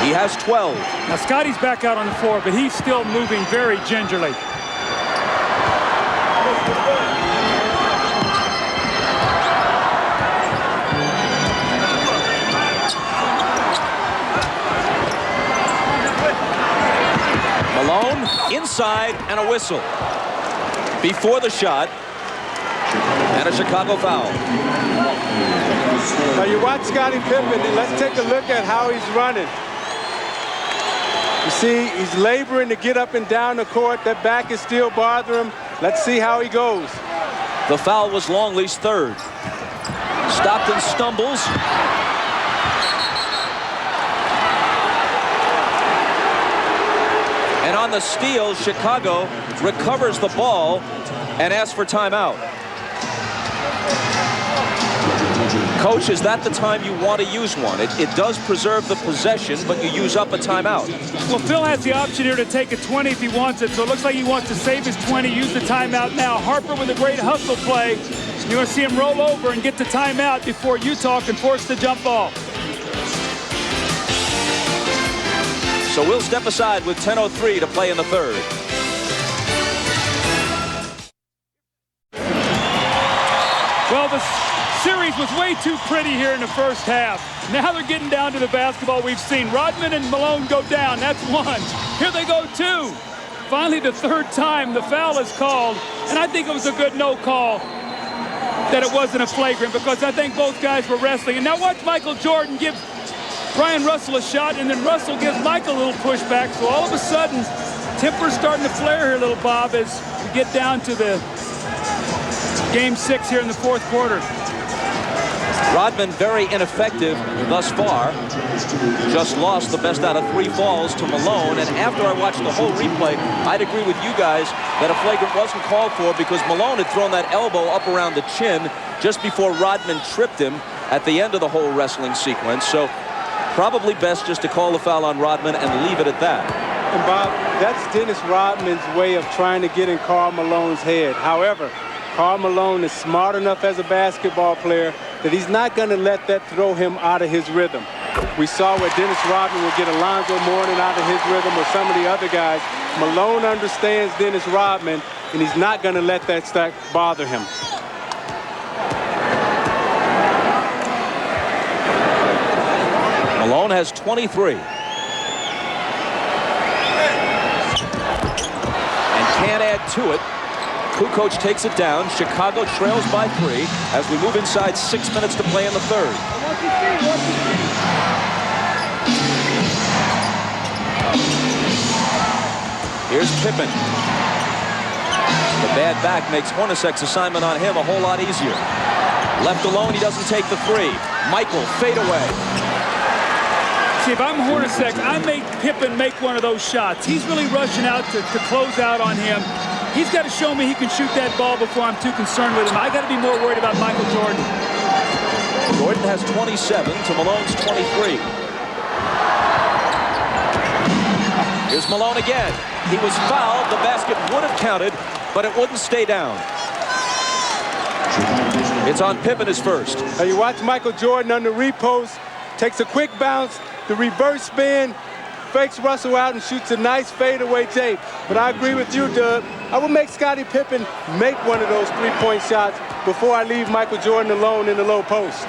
He has 12. Now Scottie's back out on the floor, but he's still moving very gingerly. inside, and a whistle before the shot, and a Chicago foul. Now you watch Scottie Pippen, and let's take a look at how he's running. You see, he's laboring to get up and down the court. That back is still bothering him. Let's see how he goes. The foul was Longley's third. Stockton stumbles. And on the steal, Chicago recovers the ball and asks for timeout. Coach, is that the time you want to use one? It does preserve the possession, but you use up a timeout. Well, Phil has the option here to take a 20 if he wants it, so it looks like he wants to save his 20, use the timeout now. Harper with a great hustle play. You're going to see him roll over and get the timeout before Utah can force the jump ball. So we'll step aside with 10:03 to play in the third. Well, the series was way too pretty here in the first half. Now they're getting down to the basketball we've seen. Rodman and Malone go down. That's one. Here they go, two. Finally, the third time the foul is called. And I think it was a good no call that it wasn't a flagrant, because I think both guys were wrestling. And now watch Michael Jordan give Brian Russell a shot, and then Russell gives Michael a little pushback. So all of a sudden, temper's starting to flare here, little Bob, as we get down to the game 6 here in the fourth quarter. Rodman very ineffective thus far. Just lost the best out of 3 falls to Malone. And after I watched the whole replay, I'd agree with you guys that a flagrant wasn't called for, because Malone had thrown that elbow up around the chin just before Rodman tripped him at the end of the whole wrestling sequence. So probably best just to call the foul on Rodman and leave it at that. And Bob, that's Dennis Rodman's way of trying to get in Karl Malone's head. However, Karl Malone is smart enough as a basketball player that he's not going to let that throw him out of his rhythm. We saw where Dennis Rodman would get Alonzo Mourning out of his rhythm, or some of the other guys. Malone understands Dennis Rodman, and he's not going to let that stack bother him. Malone has 23. And can't add to it. Kukoc takes it down. Chicago trails by 3 as we move inside 6 minutes to play in the third. Here's Pippen. The bad back makes Hornacek's assignment on him a whole lot easier. Left alone, he doesn't take the 3. Michael, fade away. See, if I'm Hornacek, I make Pippen make one of those shots. He's really rushing out to close out on him. He's got to show me he can shoot that ball before I'm too concerned with him. I got to be more worried about Michael Jordan. Jordan has 27 to Malone's 23. Here's Malone again. He was fouled. The basket would have counted, but it wouldn't stay down. It's on Pippen his first. Now you watch Michael Jordan on the repost, takes a quick bounce, the reverse spin, fakes Russell out and shoots a nice fadeaway tape. But I agree with you, Doug. I would make Scottie Pippen make one of those three-point shots before I leave Michael Jordan alone in the low post.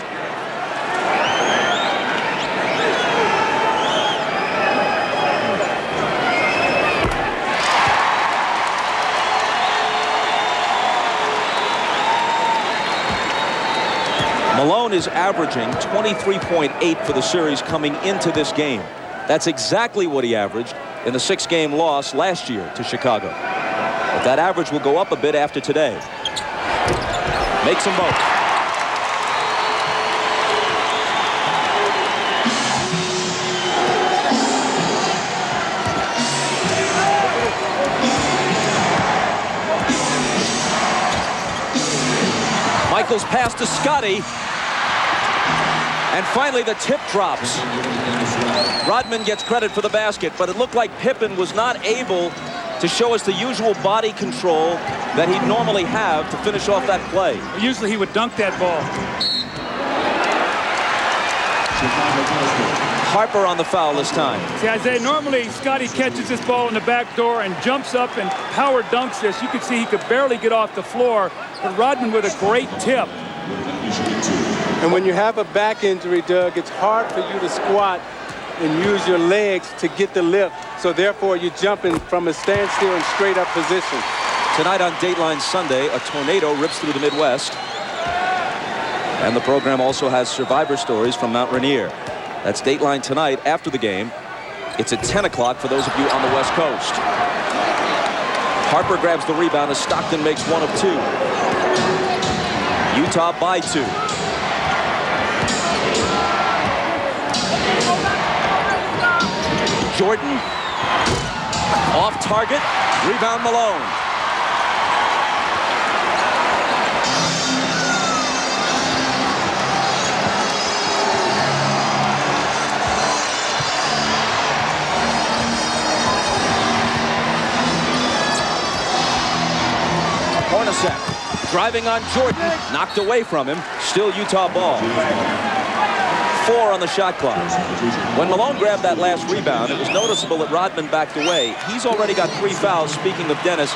Malone is averaging 23.8 for the series coming into this game. That's exactly what he averaged in the 6-game loss last year to Chicago. But that average will go up a bit after today. Makes them both. Michael's pass to Scottie. And finally, the tip drops. Rodman gets credit for the basket, but it looked like Pippen was not able to show us the usual body control that he'd normally have to finish off that play. Usually he would dunk that ball. Harper on the foul this time. See, Isaiah, normally Scottie catches this ball in the back door and jumps up and power dunks this. You could see he could barely get off the floor, but Rodman with a great tip. And when you have a back injury, Doug, it's hard for you to squat and use your legs to get the lift. so therefore you're jumping from a standstill and straight up position. Tonight on Dateline Sunday, a tornado rips through the Midwest. And the program also has survivor stories from Mount Rainier. That's Dateline tonight after the game. It's at 10 o'clock for those of you on the West Coast. Harper grabs the rebound as Stockton makes one of two. Utah by 2. Jordan off target. Rebound Malone. Hornacek driving on Jordan, knocked away from him. Still Utah ball. 4 on the shot clock. When Malone grabbed that last rebound, it was noticeable that Rodman backed away. He's already got 3 fouls, speaking of Dennis.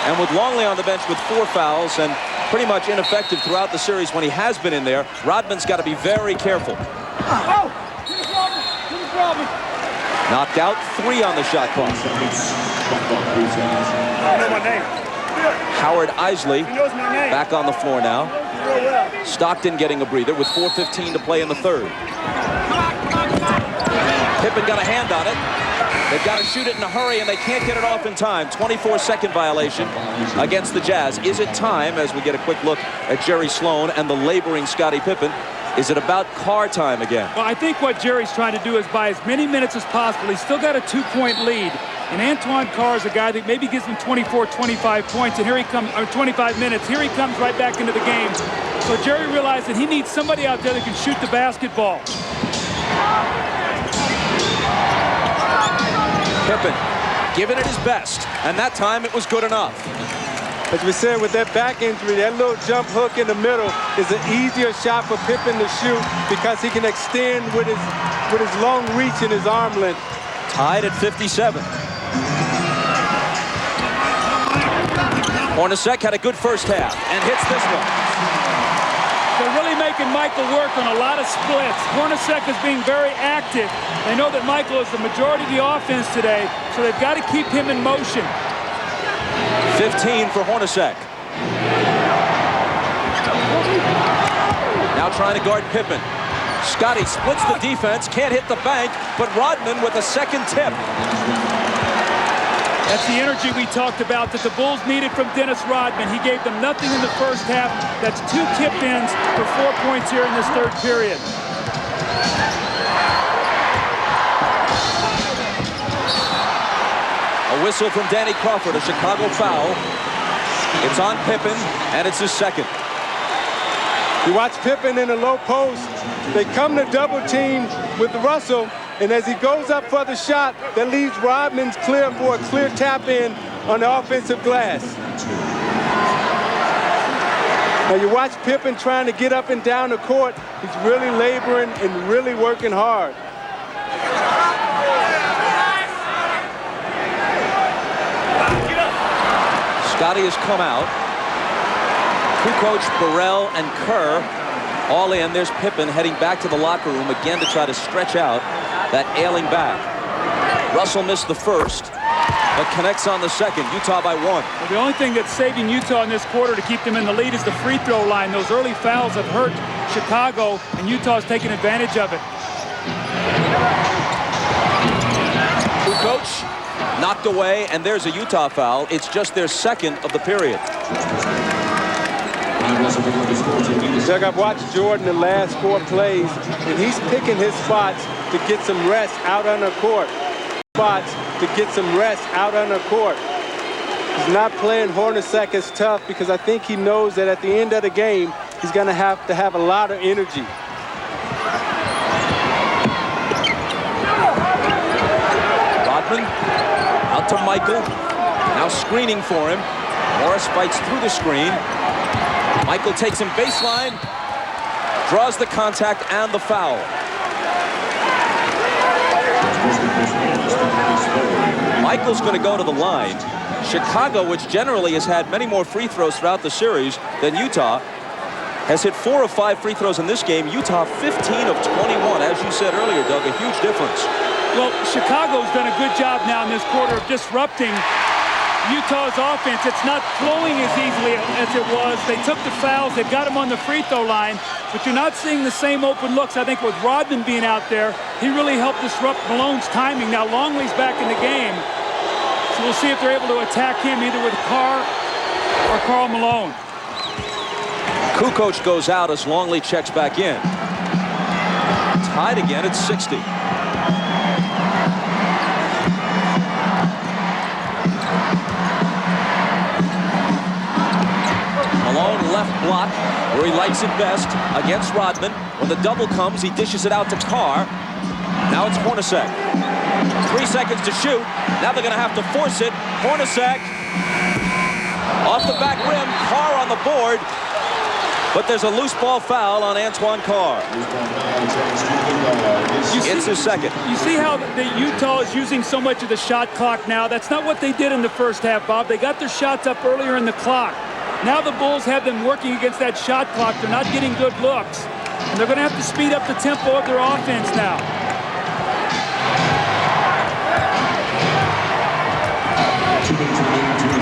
And with Longley on the bench with 4 fouls and pretty much ineffective throughout the series when he has been in there, Rodman's got to be very careful. Knocked out, 3 on the shot clock. Howard Isley back on the floor now. Stockton getting a breather with 4:15 to play in the third. Pippen got a hand on it. They've got to shoot it in a hurry, and they can't get it off in time. 24-second violation against the Jazz. Is it time, as we get a quick look at Jerry Sloan and the laboring Scottie Pippen, is it about car time again? Well, I think what Jerry's trying to do is buy as many minutes as possible. He's still got a 2-point lead. And Antoine Carr is a guy that maybe gives him 24, 25 points, and here he comes, or 25 minutes. Here he comes right back into the game. So Jerry realized that he needs somebody out there that can shoot the basketball. Pippen giving it his best, and that time it was good enough. As we said, with that back injury, that little jump hook in the middle is an easier shot for Pippen to shoot because he can extend with his long reach and his arm length. Tied at 57. Hornacek had a good first half and hits this one. They're really making Michael work on a lot of splits. Hornacek is being very active. They know that Michael is the majority of the offense today, so they've got to keep him in motion. 15 for Hornacek. Now trying to guard Pippen. Scottie splits the defense, can't hit the bank, but Rodman with a second tip. That's the energy we talked about that the Bulls needed from Dennis Rodman. He gave them nothing in the first half. That's 2 tip-ins for 4 points here in this third period. A whistle from Danny Crawford, a Chicago foul. It's on Pippen, and it's his second. You watch Pippen in the low post. They come to double team with Russell, and as he goes up for the shot, that leaves Rodman's clear for a clear tap in on the offensive glass. Now you watch Pippen trying to get up and down the court. He's really laboring and really working hard. Scottie has come out. Kukoc, Burrell, and Kerr all in. There's Pippen heading back to the locker room again to try to stretch out that ailing back. Russell missed the first, but connects on the second. Utah by 1. Well, the only thing that's saving Utah in this quarter to keep them in the lead is the free throw line. Those early fouls have hurt Chicago, and Utah's taking advantage of it. Kukoc knocked away, and there's a Utah foul. It's just their second of the period. Doug, I've watched Jordan the last 4 plays, and he's picking his spots to get some rest out on the court. He's not playing Hornacek as tough because I think he knows that at the end of the game, he's going to have a lot of energy. Rodman out to Michael. Now screening for him. Morris fights through the screen. Michael takes him baseline, draws the contact and the foul. Michael's going to go to the line. Chicago, which generally has had many more free throws throughout the series than Utah, has hit 4 of 5 free throws in this game. Utah 15 of 21. As you said earlier, Doug, a huge difference. Well, Chicago's done a good job now in this quarter of disrupting Utah's offense. It's not flowing as easily as it was. They took the fouls. They've got him on the free throw line, but you're not seeing the same open looks. I think with Rodman being out there, he really helped disrupt Malone's timing. Now Longley's back in the game, so we'll see if they're able to attack him either with Carr or Karl Malone. Kukoc goes out as Longley checks back in. Tied again at 60. Malone left block where he likes it best against Rodman. When the double comes, he dishes it out to Carr. Now it's Hornacek. 3 seconds to shoot. Now they're going to have to force it. Hornacek off the back rim. Carr on the board. But there's a loose ball foul on Antoine Carr. It's his second. You see how Utah is using so much of the shot clock now? That's not what they did in the first half, Bob. They got their shots up earlier in the clock. Now the Bulls have them working against that shot clock. They're not getting good looks. And they're going to have to speed up the tempo of their offense now.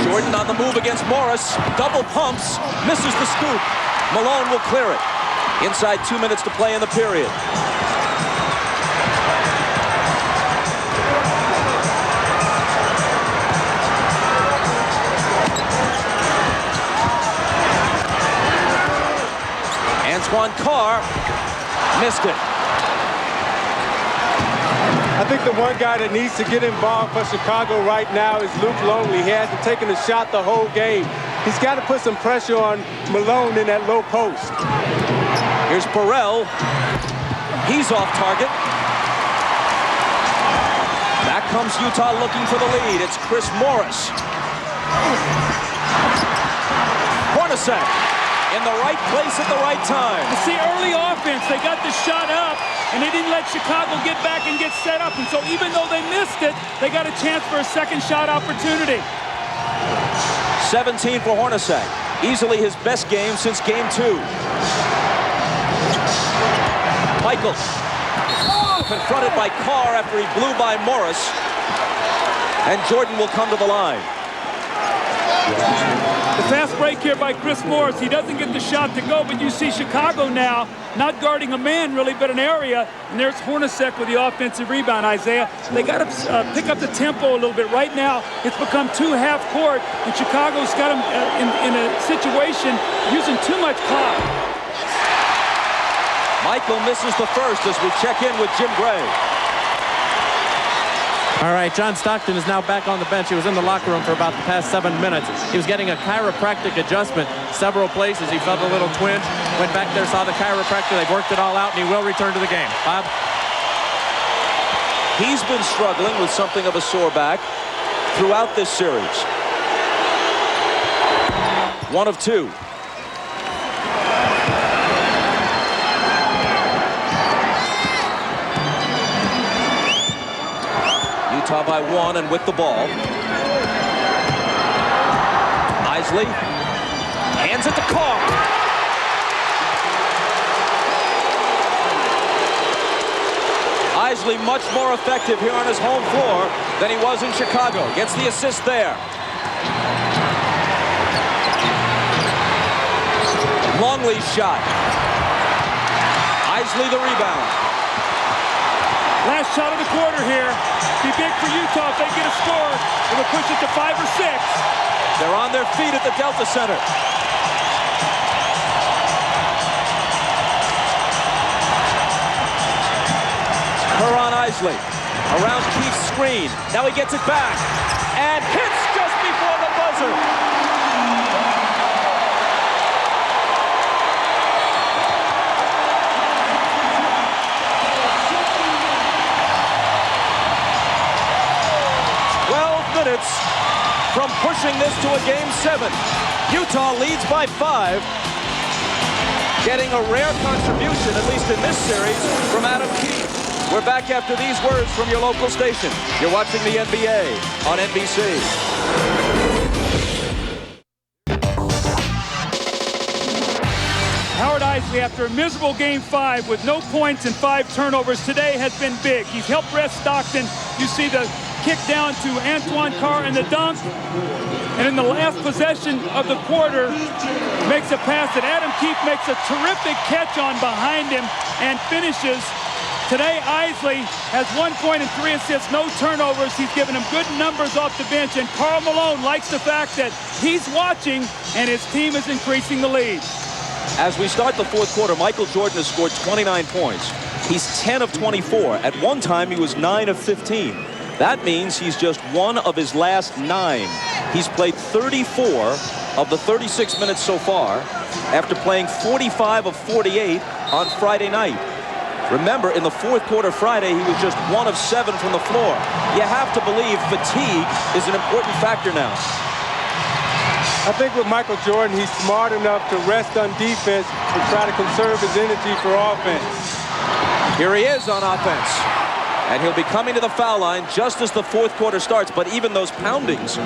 Jordan on the move against Morris. Double pumps. Misses the scoop. Malone will clear it. Inside 2 minutes to play in the period. Antoine Carr missed it. I think the one guy that needs to get involved for Chicago right now is Luke Longley. He hasn't taken a shot the whole game. He's got to put some pressure on Malone in that low post. Here's Burrell. He's off target. Back comes Utah looking for the lead. It's Chris Morris. Hornacek in the right place at the right time. You see, early offense, they got the shot up, and they didn't let Chicago get back and get set up. And so even though they missed it, they got a chance for a second shot opportunity. 17 for Hornacek. Easily his best game since game 2. Michael confronted by Carr after he blew by Morris. And Jordan will come to the line. The fast break here by Chris Morris. He doesn't get the shot to go, but you see Chicago now not guarding a man really, but an area. And there's Hornacek with the offensive rebound, Isaiah. They got to pick up the tempo a little bit. Right now, it's become too half court, and Chicago's got them in a situation using too much clock. Michael misses the first as we check in with Jim Gray. All right, John Stockton is now back on the bench. He was in the locker room for about the past 7 minutes. He was getting a chiropractic adjustment several places. He felt a little twinge, went back there, saw the chiropractor. They've worked it all out, and he will return to the game. Bob? He's been struggling with something of a sore back throughout this series. 1 of 2. Utah by 1 and with the ball. Isley hands it to Carr. Isley much more effective here on his home floor than he was in Chicago. Gets the assist there. Longley's shot. Isley the rebound. Last shot of the quarter here. Be big for Utah if they get a score. It will push it to 5 or 6. They're on their feet at the Delta Center. Kerr on Isley. Around Keith's screen. Now he gets it back. And hits just before the buzzer. From pushing this to a game 7. Utah leads by 5. Getting a rare contribution, at least in this series, from Adam Keith. We're back after these words from your local station. You're watching the NBA on NBC. Howard Isley, after a miserable Game 5 with no points and 5 turnovers, today has been big. He's helped rest Stockton. You see the kick down to Antoine Carr and the dunk. And in the last possession of the quarter, makes a pass that Adam Keefe makes a terrific catch on behind him and finishes. Today, Isley has 1 point and 3 assists, no turnovers. He's given him good numbers off the bench, and Karl Malone likes the fact that he's watching and his team is increasing the lead. As we start the fourth quarter, Michael Jordan has scored 29 points. He's 10 of 24. At one time, he was 9 of 15. That means he's just one of his last 9. He's played 34 of the 36 minutes so far after playing 45 of 48 on Friday night. Remember, in the fourth quarter Friday, he was just 1 of 7 from the floor. You have to believe fatigue is an important factor now. I think with Michael Jordan, he's smart enough to rest on defense and try to conserve his energy for offense. Here he is on offense. And he'll be coming to the foul line just as the fourth quarter starts. But even those poundings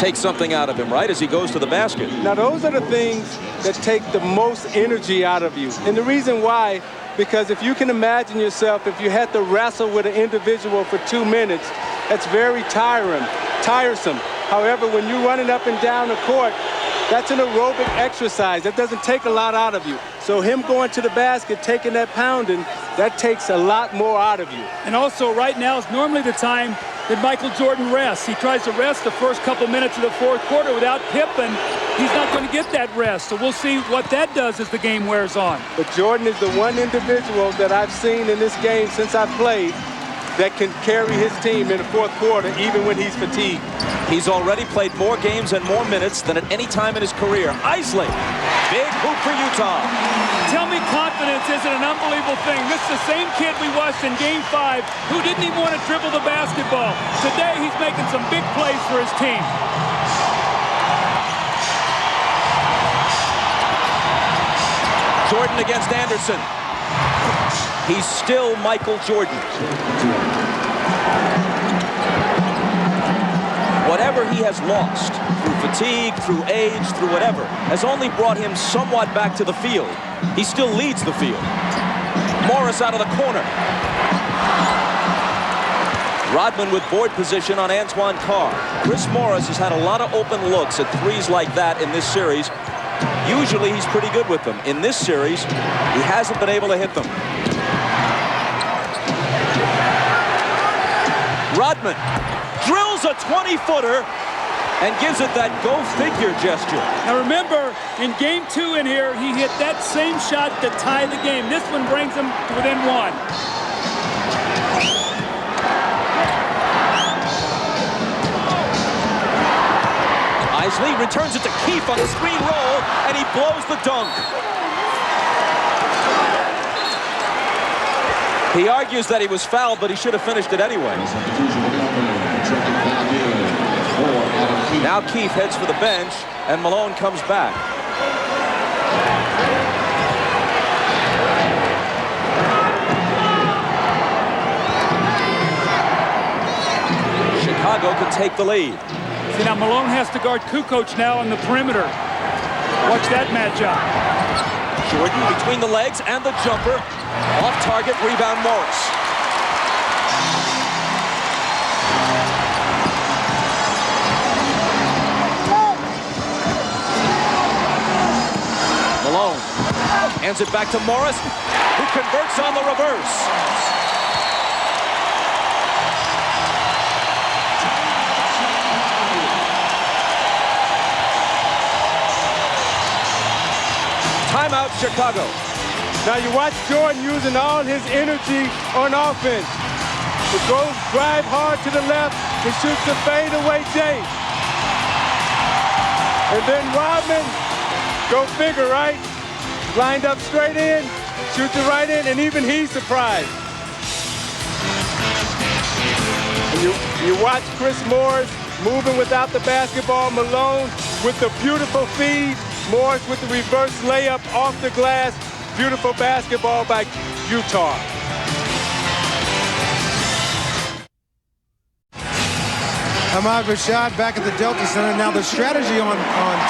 take something out of him, right, as he goes to the basket. Now, those are the things that take the most energy out of you. And the reason why, because if you can imagine yourself, if you had to wrestle with an individual for 2 minutes, that's very tiresome. However, when you're running up and down the court, that's an aerobic exercise. That doesn't take a lot out of you. So him going to the basket, taking that pounding, that takes a lot more out of you. And also, right now is normally the time that Michael Jordan rests. He tries to rest the first couple minutes of the fourth quarter without Pippen. He's not going to get that rest. So we'll see what that does as the game wears on. But Jordan is the one individual that I've seen in this game since I've played that can carry his team in the fourth quarter, even when he's fatigued. He's already played more games and more minutes than at any time in his career. Isley, big hoop for Utah. Tell me confidence isn't an unbelievable thing. This is the same kid we watched in Game 5 who didn't even want to dribble the basketball. Today, he's making some big plays for his team. Jordan against Anderson. He's still Michael Jordan. Whatever he has lost, through fatigue, through age, through whatever, has only brought him somewhat back to the field. He still leads the field. Morris out of the corner. Rodman with board position on Antoine Carr. Chris Morris has had a lot of open looks at threes like that in this series. Usually he's pretty good with them. In this series, he hasn't been able to hit them. Rodman drills a 20-footer and gives it that go-figure gesture. Now remember, in Game 2 in here, he hit that same shot to tie the game. This one brings him to within 1. Isley returns it to Keefe on the screen roll, and he blows the dunk. He argues that he was fouled, but he should have finished it anyway. Now Keefe heads for the bench, and Malone comes back. Chicago can take the lead. See, now Malone has to guard Kukoc now on the perimeter. Watch that matchup. Jordan between the legs and the jumper. Off target, rebound Morris. Malone hands it back to Morris, who converts on the reverse. Timeout, Chicago. Now you watch Jordan using all his energy on offense. He goes drive hard to the left and shoots the fadeaway J. And then Rodman, go figure, right? Lined up straight in, shoots it right in, and even he's surprised. And you watch Chris Morris moving without the basketball. Malone with the beautiful feed. Morris with the reverse layup off the glass. Beautiful basketball by Utah. Ahmad Rashad back at the Delta Center. Now the strategy on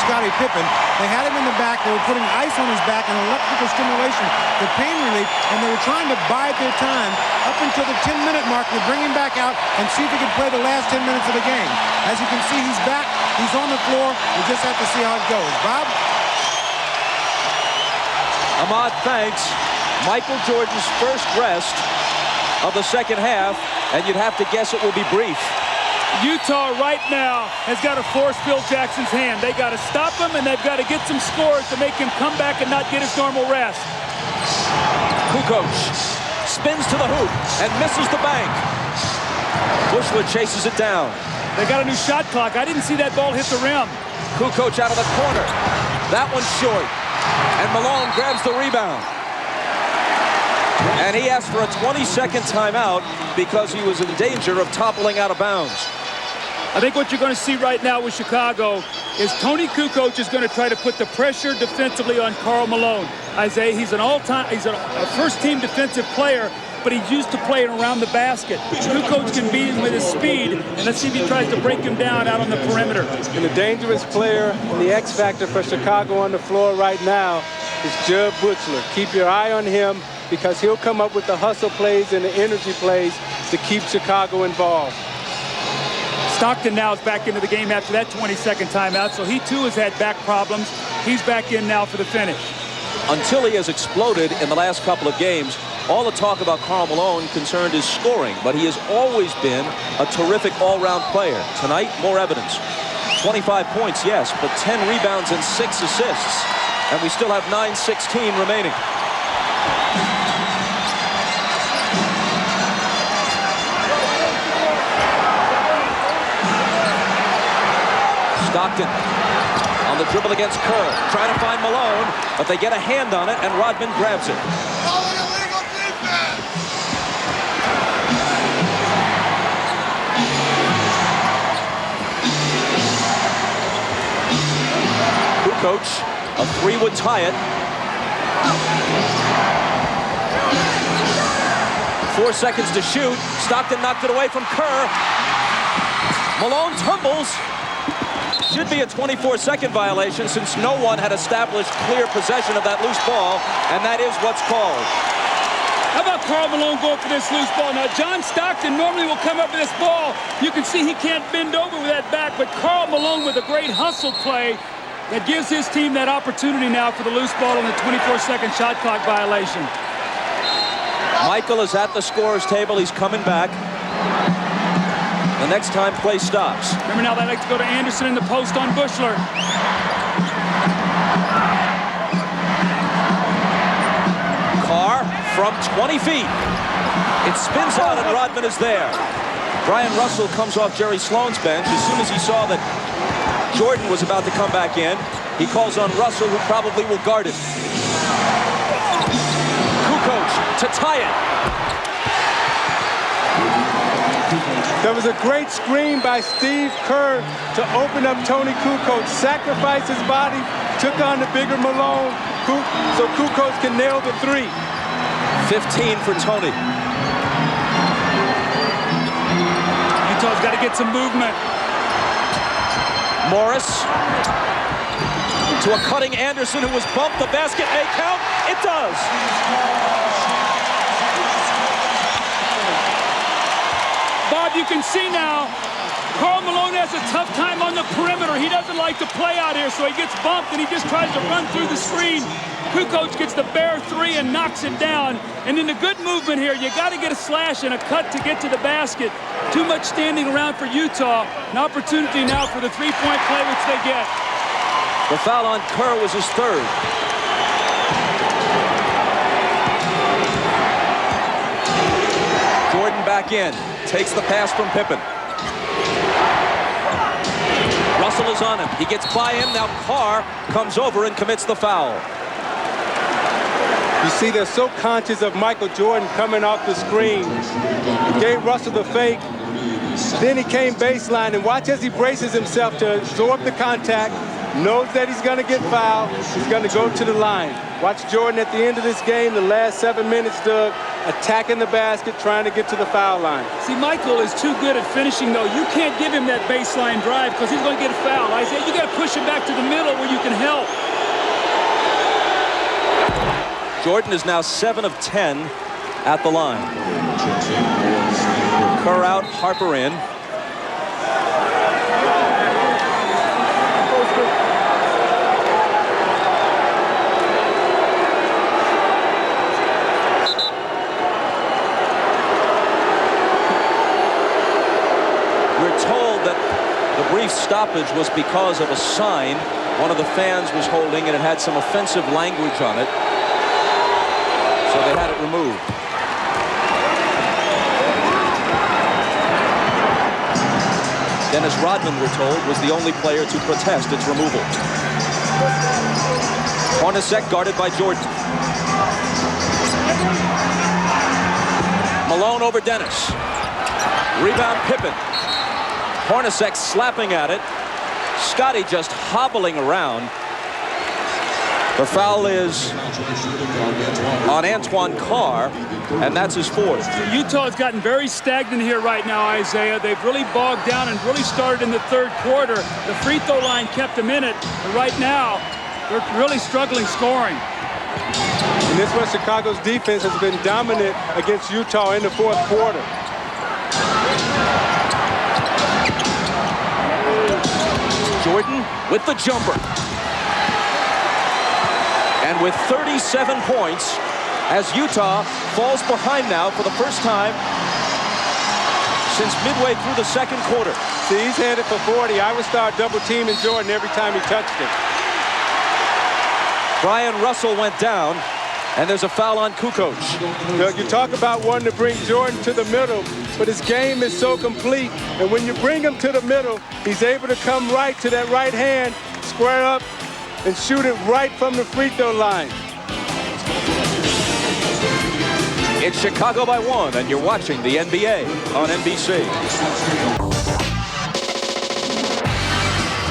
Scottie Pippen, they had him in the back. They were putting ice on his back and electrical stimulation for pain relief, and they were trying to bide their time up until the 10-minute mark to bring him back out and see if he could play the last 10 minutes of the game. As you can see, he's back. He's on the floor. We just have to see how it goes. Bob? Ahmad thanks Michael Jordan's first rest of the second half, and you'd have to guess it will be brief. Utah right now has got to force Phil Jackson's hand. They got to stop him, and they've got to get some scores to make him come back and not get his normal rest. Kukoc spins to the hoop and misses the bank. Bushler chases it down. They got a new shot clock. I didn't see that ball hit the rim. Kukoc out of the corner. That one's short. And Malone grabs the rebound. And he asked for a 20-second timeout because he was in danger of toppling out of bounds. I think what you're going to see right now with Chicago is Tony Kukoc is going to try to put the pressure defensively on Karl Malone. Isaiah, he's a first-team defensive player, but he's used to playing around the basket. Kukoc can beat him with his speed, and let's see if he tries to break him down out on the perimeter. And the dangerous player and the X factor for Chicago on the floor right now is Jud Buechler. Keep your eye on him because he'll come up with the hustle plays and the energy plays to keep Chicago involved. Stockton now is back into the game after that 20-second timeout, so he too has had back problems. He's back in now for the finish. Until he has exploded in the last couple of games, all the talk about Karl Malone concerned his scoring, but he has always been a terrific all-round player. Tonight, more evidence. 25 points, yes, but 10 rebounds and 6 assists. And we still have 9:16 remaining. Stockton on the dribble against Kerr, trying to find Malone, but they get a hand on it, and Rodman grabs it. Kukoc, a three would tie it. 4 seconds to shoot. Stockton knocked it away from Kerr. Malone tumbles. Should be a 24-second violation since no one had established clear possession of that loose ball, and that is what's called. How about Karl Malone going for this loose ball? Now, John Stockton normally will come up with this ball. You can see he can't bend over with that back, but Karl Malone with a great hustle play that gives his team that opportunity now for the loose ball on the 24-second shot clock violation. Michael is at the scorer's table. He's coming back. The next time play stops. Remember now they like to go to Anderson in the post on Buechler. Carr from 20 feet. It spins out and Rodman is there. Brian Russell comes off Jerry Sloan's bench. As soon as he saw that Jordan was about to come back in, he calls on Russell, who probably will guard it. Kukoc to tie it. There was a great screen by Steve Kerr to open up Tony Kukoc, sacrificed his body, took on the bigger Malone, so Kukoc can nail the three. 15 for Tony. Utah's got to get some movement. Morris to a cutting Anderson who was bumped. The basket may count. It does. Bob, you can see now, Karl Malone has a tough time on the perimeter. He doesn't like to play out here, so he gets bumped and he just tries to run through the screen. Kukoc gets the bare three and knocks it down. And in the good movement here, you got to get a slash and a cut to get to the basket. Too much standing around for Utah. An opportunity now for the three-point play, which they get. The foul on Kerr was his third. Jordan back in. Takes the pass from Pippen. Russell is on him. He gets by him. Now Carr comes over and commits the foul. You see, they're so conscious of Michael Jordan coming off the screen. He gave Russell the fake. Then he came baseline, and watch as he braces himself to absorb the contact. Knows that he's going to get fouled. He's going to go to the line. Watch Jordan at the end of this game, the last 7 minutes, Doug. attacking the basket, trying to get to the foul line. See, Michael is too good at finishing, though. You can't give him that baseline drive because he's going to get a foul. Isaiah, you got to push him back to the middle where you can help. Jordan is now 7 of 10 at the line. Kerr out, Harper in. We're told that the brief stoppage was because of a sign one of the fans was holding, and it had some offensive language on it. So they had it removed. Dennis Rodman, we're told, was the only player to protest its removal. Hornacek guarded by Jordan. Malone over Dennis. Rebound Pippen. Hornacek slapping at it. Scotty just hobbling around. The foul is on Antoine Carr, and that's his fourth. Utah has gotten very stagnant here right now, Isaiah. They've really bogged down and really started in the third quarter. The free throw line kept them in it, but right now they're really struggling scoring. And this was Chicago's defense has been dominant against Utah in the fourth quarter. Jordan with the jumper. And with 37 points, as Utah falls behind now for the first time since midway through the second quarter. See, he's headed for 40. I would start double teaming Jordan every time he touched it. Brian Russell went down, and there's a foul on Kukoc. Look, you talk about wanting to bring Jordan to the middle, but his game is so complete. And when you bring him to the middle, he's able to come right to that right hand, square up, and shoot it right from the free throw line. It's Chicago by 1, and you're watching the NBA on NBC.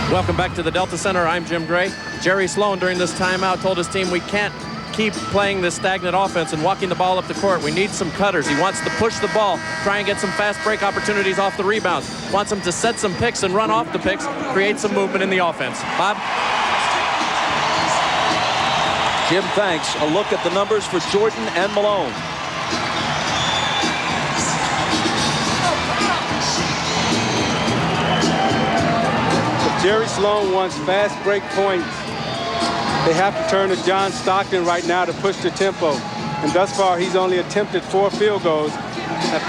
Welcome back to the Delta Center. I'm Jim Gray. Jerry Sloan during this timeout told his team we can't keep playing this stagnant offense and walking the ball up the court. We need some cutters. He wants to push the ball, try and get some fast break opportunities off the rebounds. Wants them to set some picks and run off the picks, create some movement in the offense. Bob? Jim, thanks. A look at the numbers for Jordan and Malone. If Jerry Sloan wants fast break points, they have to turn to John Stockton right now to push the tempo. And thus far, he's only attempted 4 field goals at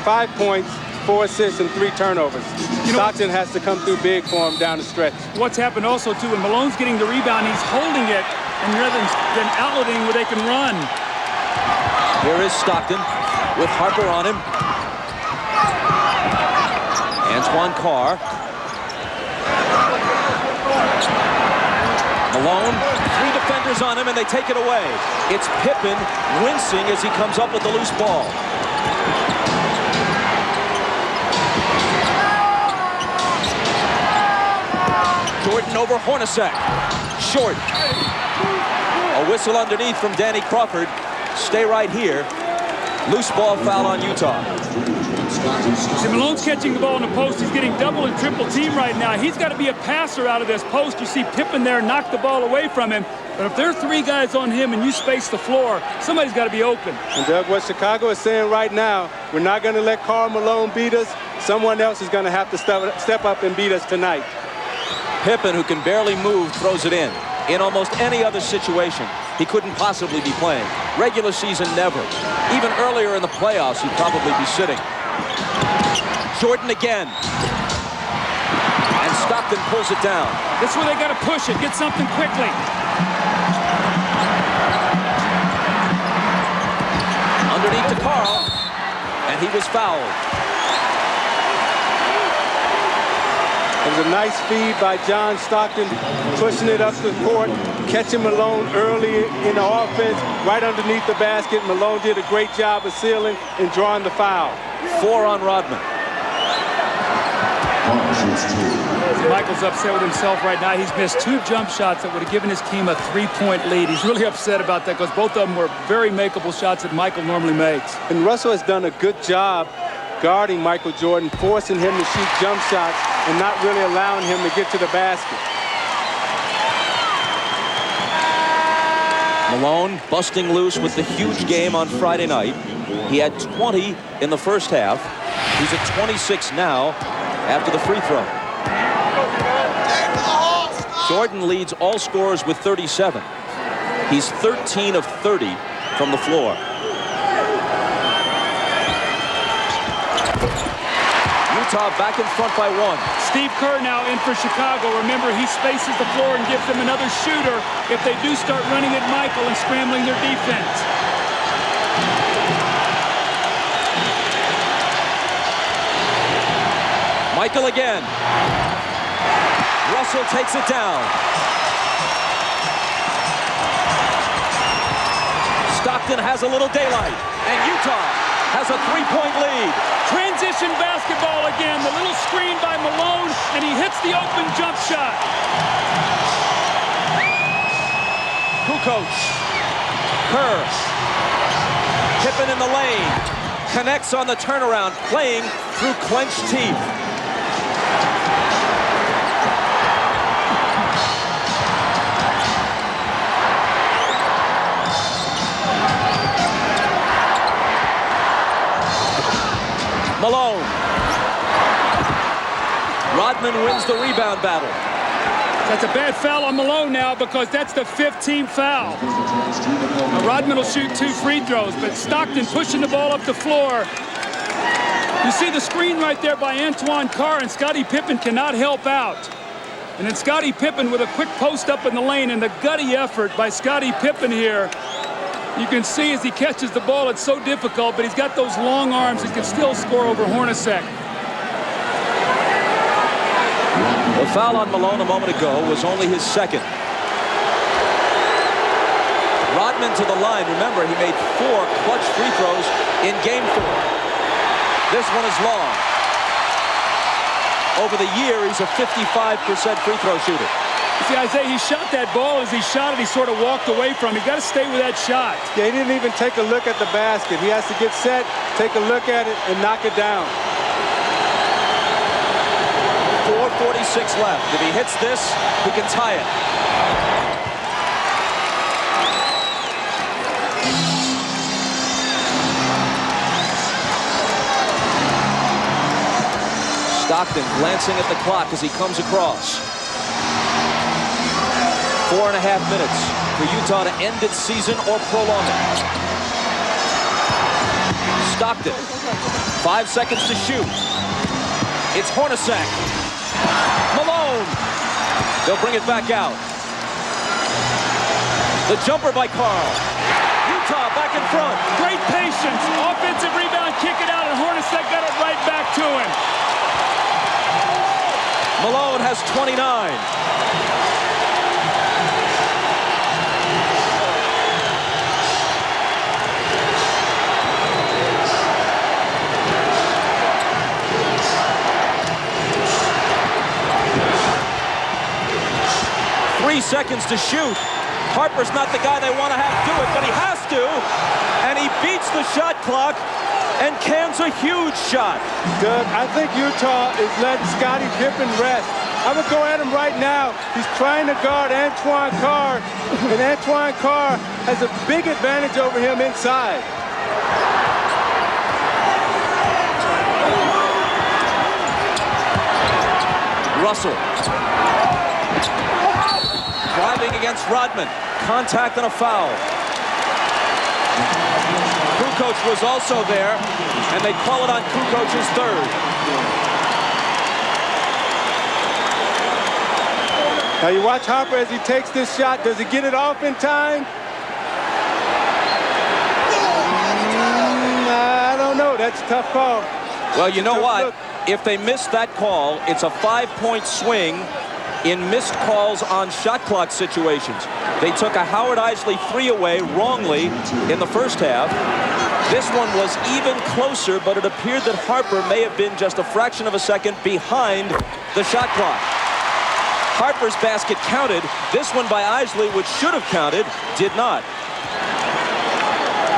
5 points, 4 assists, and 3 turnovers. Stockton has to come through big for him down the stretch. What's happened also, too, when Malone's getting the rebound, he's holding it, and rather than outletting where they can run. Here is Stockton with Harper on him. Antoine Carr. Malone, 3 defenders on him, and they take it away. It's Pippen wincing as he comes up with the loose ball. Jordan over Hornacek. Short. A whistle underneath from Danny Crawford. Stay right here. Loose ball foul on Utah. See, Malone's catching the ball in the post. He's getting double and triple team right now. He's got to be a passer out of this post. You see Pippen there knock the ball away from him. But if there are 3 guys on him and you space the floor, somebody's got to be open. And Doug, what Chicago is saying right now, we're not going to let Karl Malone beat us. Someone else is going to have to step up and beat us tonight. Pippen, who can barely move, throws it in. In almost any other situation, he couldn't possibly be playing. Regular season, never. Even earlier in the playoffs, he'd probably be sitting. Jordan again. And Stockton pulls it down. This is where they got to push it, get something quickly. Underneath to Carl, and he was fouled. It was a nice feed by John Stockton, pushing it up the court, catching Malone early in the offense, right underneath the basket. Malone did a great job of sealing and drawing the foul. 4 on Rodman. Michael's upset with himself right now. He's missed 2 jump shots that would have given his team a 3-point lead. He's really upset about that because both of them were very makeable shots that Michael normally makes. And Russell has done a good job guarding Michael Jordan, forcing him to shoot jump shots and not really allowing him to get to the basket. Malone busting loose with the huge game on Friday night. He had 20 in the first half. He's at 26 now after the free throw. Jordan leads all scorers with 37. He's 13 of 30 from the floor. Utah back in front by 1. Steve Kerr now in for Chicago. Remember, he spaces the floor and gives them another shooter if they do start running at Michael and scrambling their defense. Michael again. Russell takes it down. Stockton has a little daylight, and Utah has a 3-point lead. Transition basketball again. The little screen by Malone, and he hits the open jump shot. Kukoc. Kerr. Pippen in the lane. Connects on the turnaround, playing through clenched teeth. Malone. Rodman wins the rebound battle. That's a bad foul on Malone now because that's the 5th-team foul. Now, Rodman will shoot 2 free throws, but Stockton pushing the ball up the floor. You see the screen right there by Antoine Carr, and Scottie Pippen cannot help out. And then Scottie Pippen with a quick post up in the lane, and the gutty effort by Scottie Pippen here. You can see as he catches the ball, it's so difficult, but he's got those long arms. He can still score over Hornacek. The foul on Malone a moment ago was only his 2nd. Rodman to the line. Remember, he made 4 clutch free throws in game 4. This one is long. Over the year, he's a 55% free throw shooter. See, Isaiah, he shot that ball. As he shot it, he sort of walked away from it. He's got to stay with that shot. Yeah, he didn't even take a look at the basket. He has to get set, take a look at it, and knock it down. 4:46 left. If he hits this, he can tie it. Stockton glancing at the clock as he comes across. 4.5 minutes for Utah to end its season or prolong it. Stockton, 5 seconds to shoot. It's Hornacek. Malone. They'll bring it back out. The jumper by Carl. Utah back in front. Great patience. Offensive rebound, kick it out, and Hornacek got it right back to him. Malone has 29. Seconds to shoot. Harper's not the guy they want to have do it, but he has to, and he beats the shot clock and cans a huge shot. Doug, I think Utah is letting Scottie Pippen rest. I would go at him right now. He's trying to guard Antoine Carr, and Antoine Carr has a big advantage over him inside. Russell. Driving against Rodman. Contact and a foul. Kukoc was also there, and they call it on Kukoc's 3rd. Now you watch Harper as he takes this shot. Does he get it off in time? I don't know. That's a tough call. Well, you know what? If they miss that call, it's a 5-point swing in missed calls on shot clock situations. They took a Howard Isley 3 away wrongly in the first half. This one was even closer, but it appeared that Harper may have been just a fraction of a second behind the shot clock. Harper's basket counted. This one by Isley, which should have counted, did not.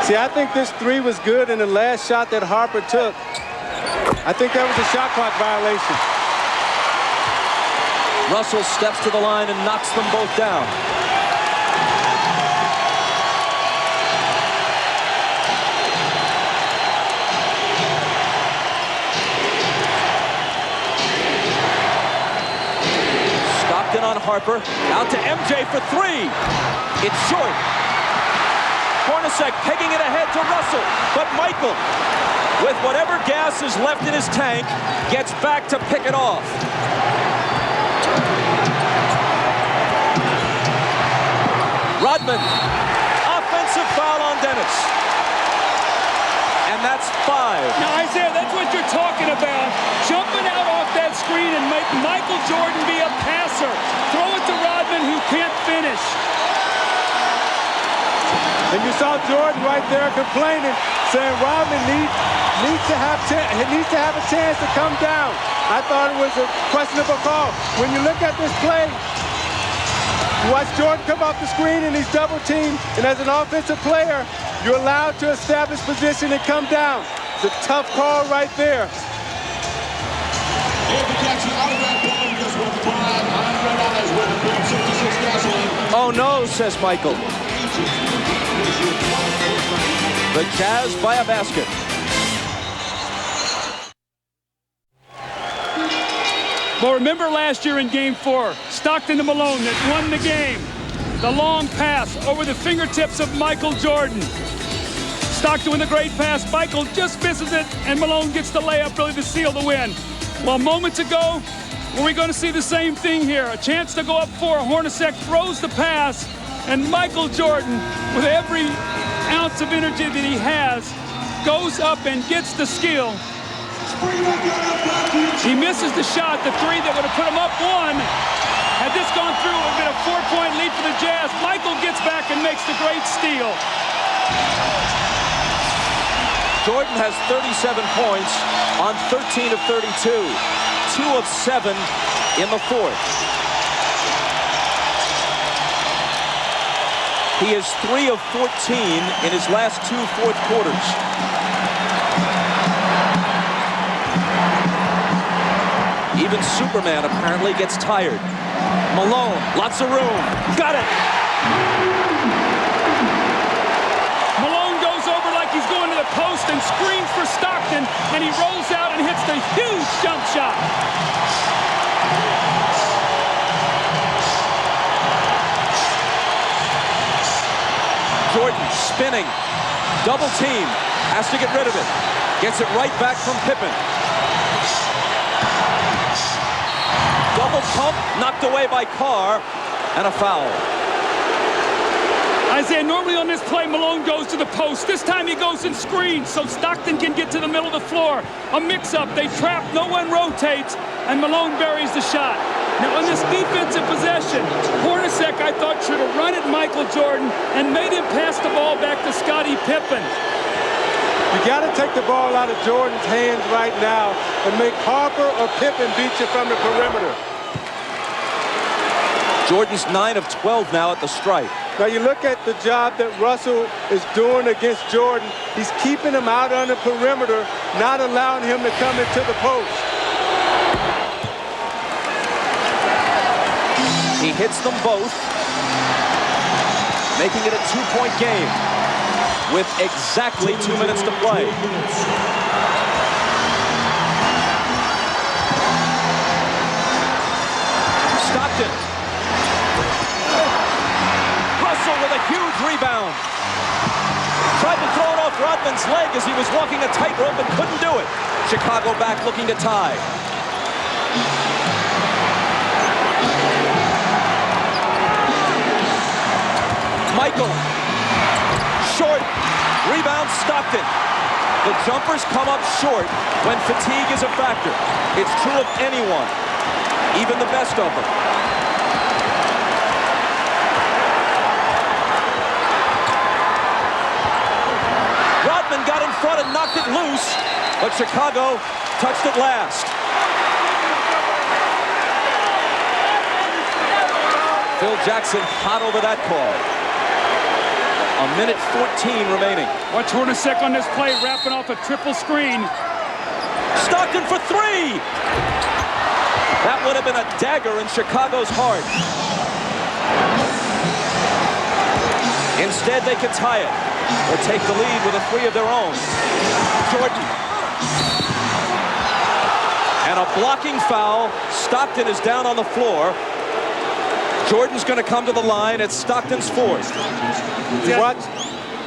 See, I think this three was good in the last shot that Harper took. I think that was a shot clock violation. Russell steps to the line and knocks them both down. On Harper, out to MJ for three. It's short. Hornacek pegging it ahead to Russell, but Michael, with whatever gas is left in his tank, gets back to pick it off. Rodman, offensive foul on Dennis. And that's 5. Now, Isaiah, that's what you're talking about. Jumping out off that screen and make Michael Jordan be a passer. Throw it to Rodman, who can't finish. And you saw Jordan right there complaining, saying Rodman needs to have a chance to come down. I thought it was a questionable call. When you look at this play, you watch Jordan come off the screen and he's double teamed, and as an offensive player, you're allowed to establish position and come down. It's a tough call right there. Oh no, says Michael. The Jazz by a basket. Well, remember last year in Game 4, Stockton to Malone that won the game. The long pass over the fingertips of Michael Jordan. Stockton with a great pass. Michael just misses it, and Malone gets the layup really to seal the win. Well, moments ago, were we going to see the same thing here? A chance to go up 4. Hornacek throws the pass, and Michael Jordan, with every ounce of energy that he has, goes up and gets the skill. He misses the shot, the 3 that would have put him up 1. Had this gone through, it would have been a 4-point lead for the Jazz. Michael gets back and makes the great steal. Jordan has 37 points on 13 of 32. 2 of 7 in the 4th. He is 3 of 14 in his last 2 fourth quarters. Even Superman apparently gets tired. Malone, lots of room. Got it! Malone goes over like he's going to the post and screens for Stockton, and he rolls out and hits the huge jump shot. Jordan spinning, double team, has to get rid of it. Gets it right back from Pippen. Double pump, knocked away by Carr, and a foul. Isaiah, normally on this play, Malone goes to the post. This time he goes and screens so Stockton can get to the middle of the floor. A mix-up, they trap, no one rotates, and Malone buries the shot. Now on this defensive possession, Hornacek, I thought, should have run at Michael Jordan and made him pass the ball back to Scottie Pippen. You got to take the ball out of Jordan's hands right now and make Harper or Pippen beat you from the perimeter. Jordan's 9 of 12 now at the stripe. Now you look at the job that Russell is doing against Jordan. He's keeping him out on the perimeter, not allowing him to come into the post. He hits them both, making it a 2-point game with exactly 2 minutes to play. Stockton. Russell with a huge rebound. Tried to throw it off Rodman's leg as he was walking a tightrope and couldn't do it. Chicago back looking to tie. Michael, short, rebound Stockton. The jumpers come up short when fatigue is a factor. It's true of anyone, even the best of them. Rodman got in Jordan knocked it loose, but Chicago touched it last. Phil Jackson hot over that call. A minute 14 remaining. Watch Hornacek on this play, wrapping off a triple screen. Stockton for three. That would have been a dagger in Chicago's heart. Instead, they can tie it or take the lead with a three of their own. Jordan. And a blocking foul. Stockton is down on the floor. Jordan's going to come to the line at Stockton's fourth.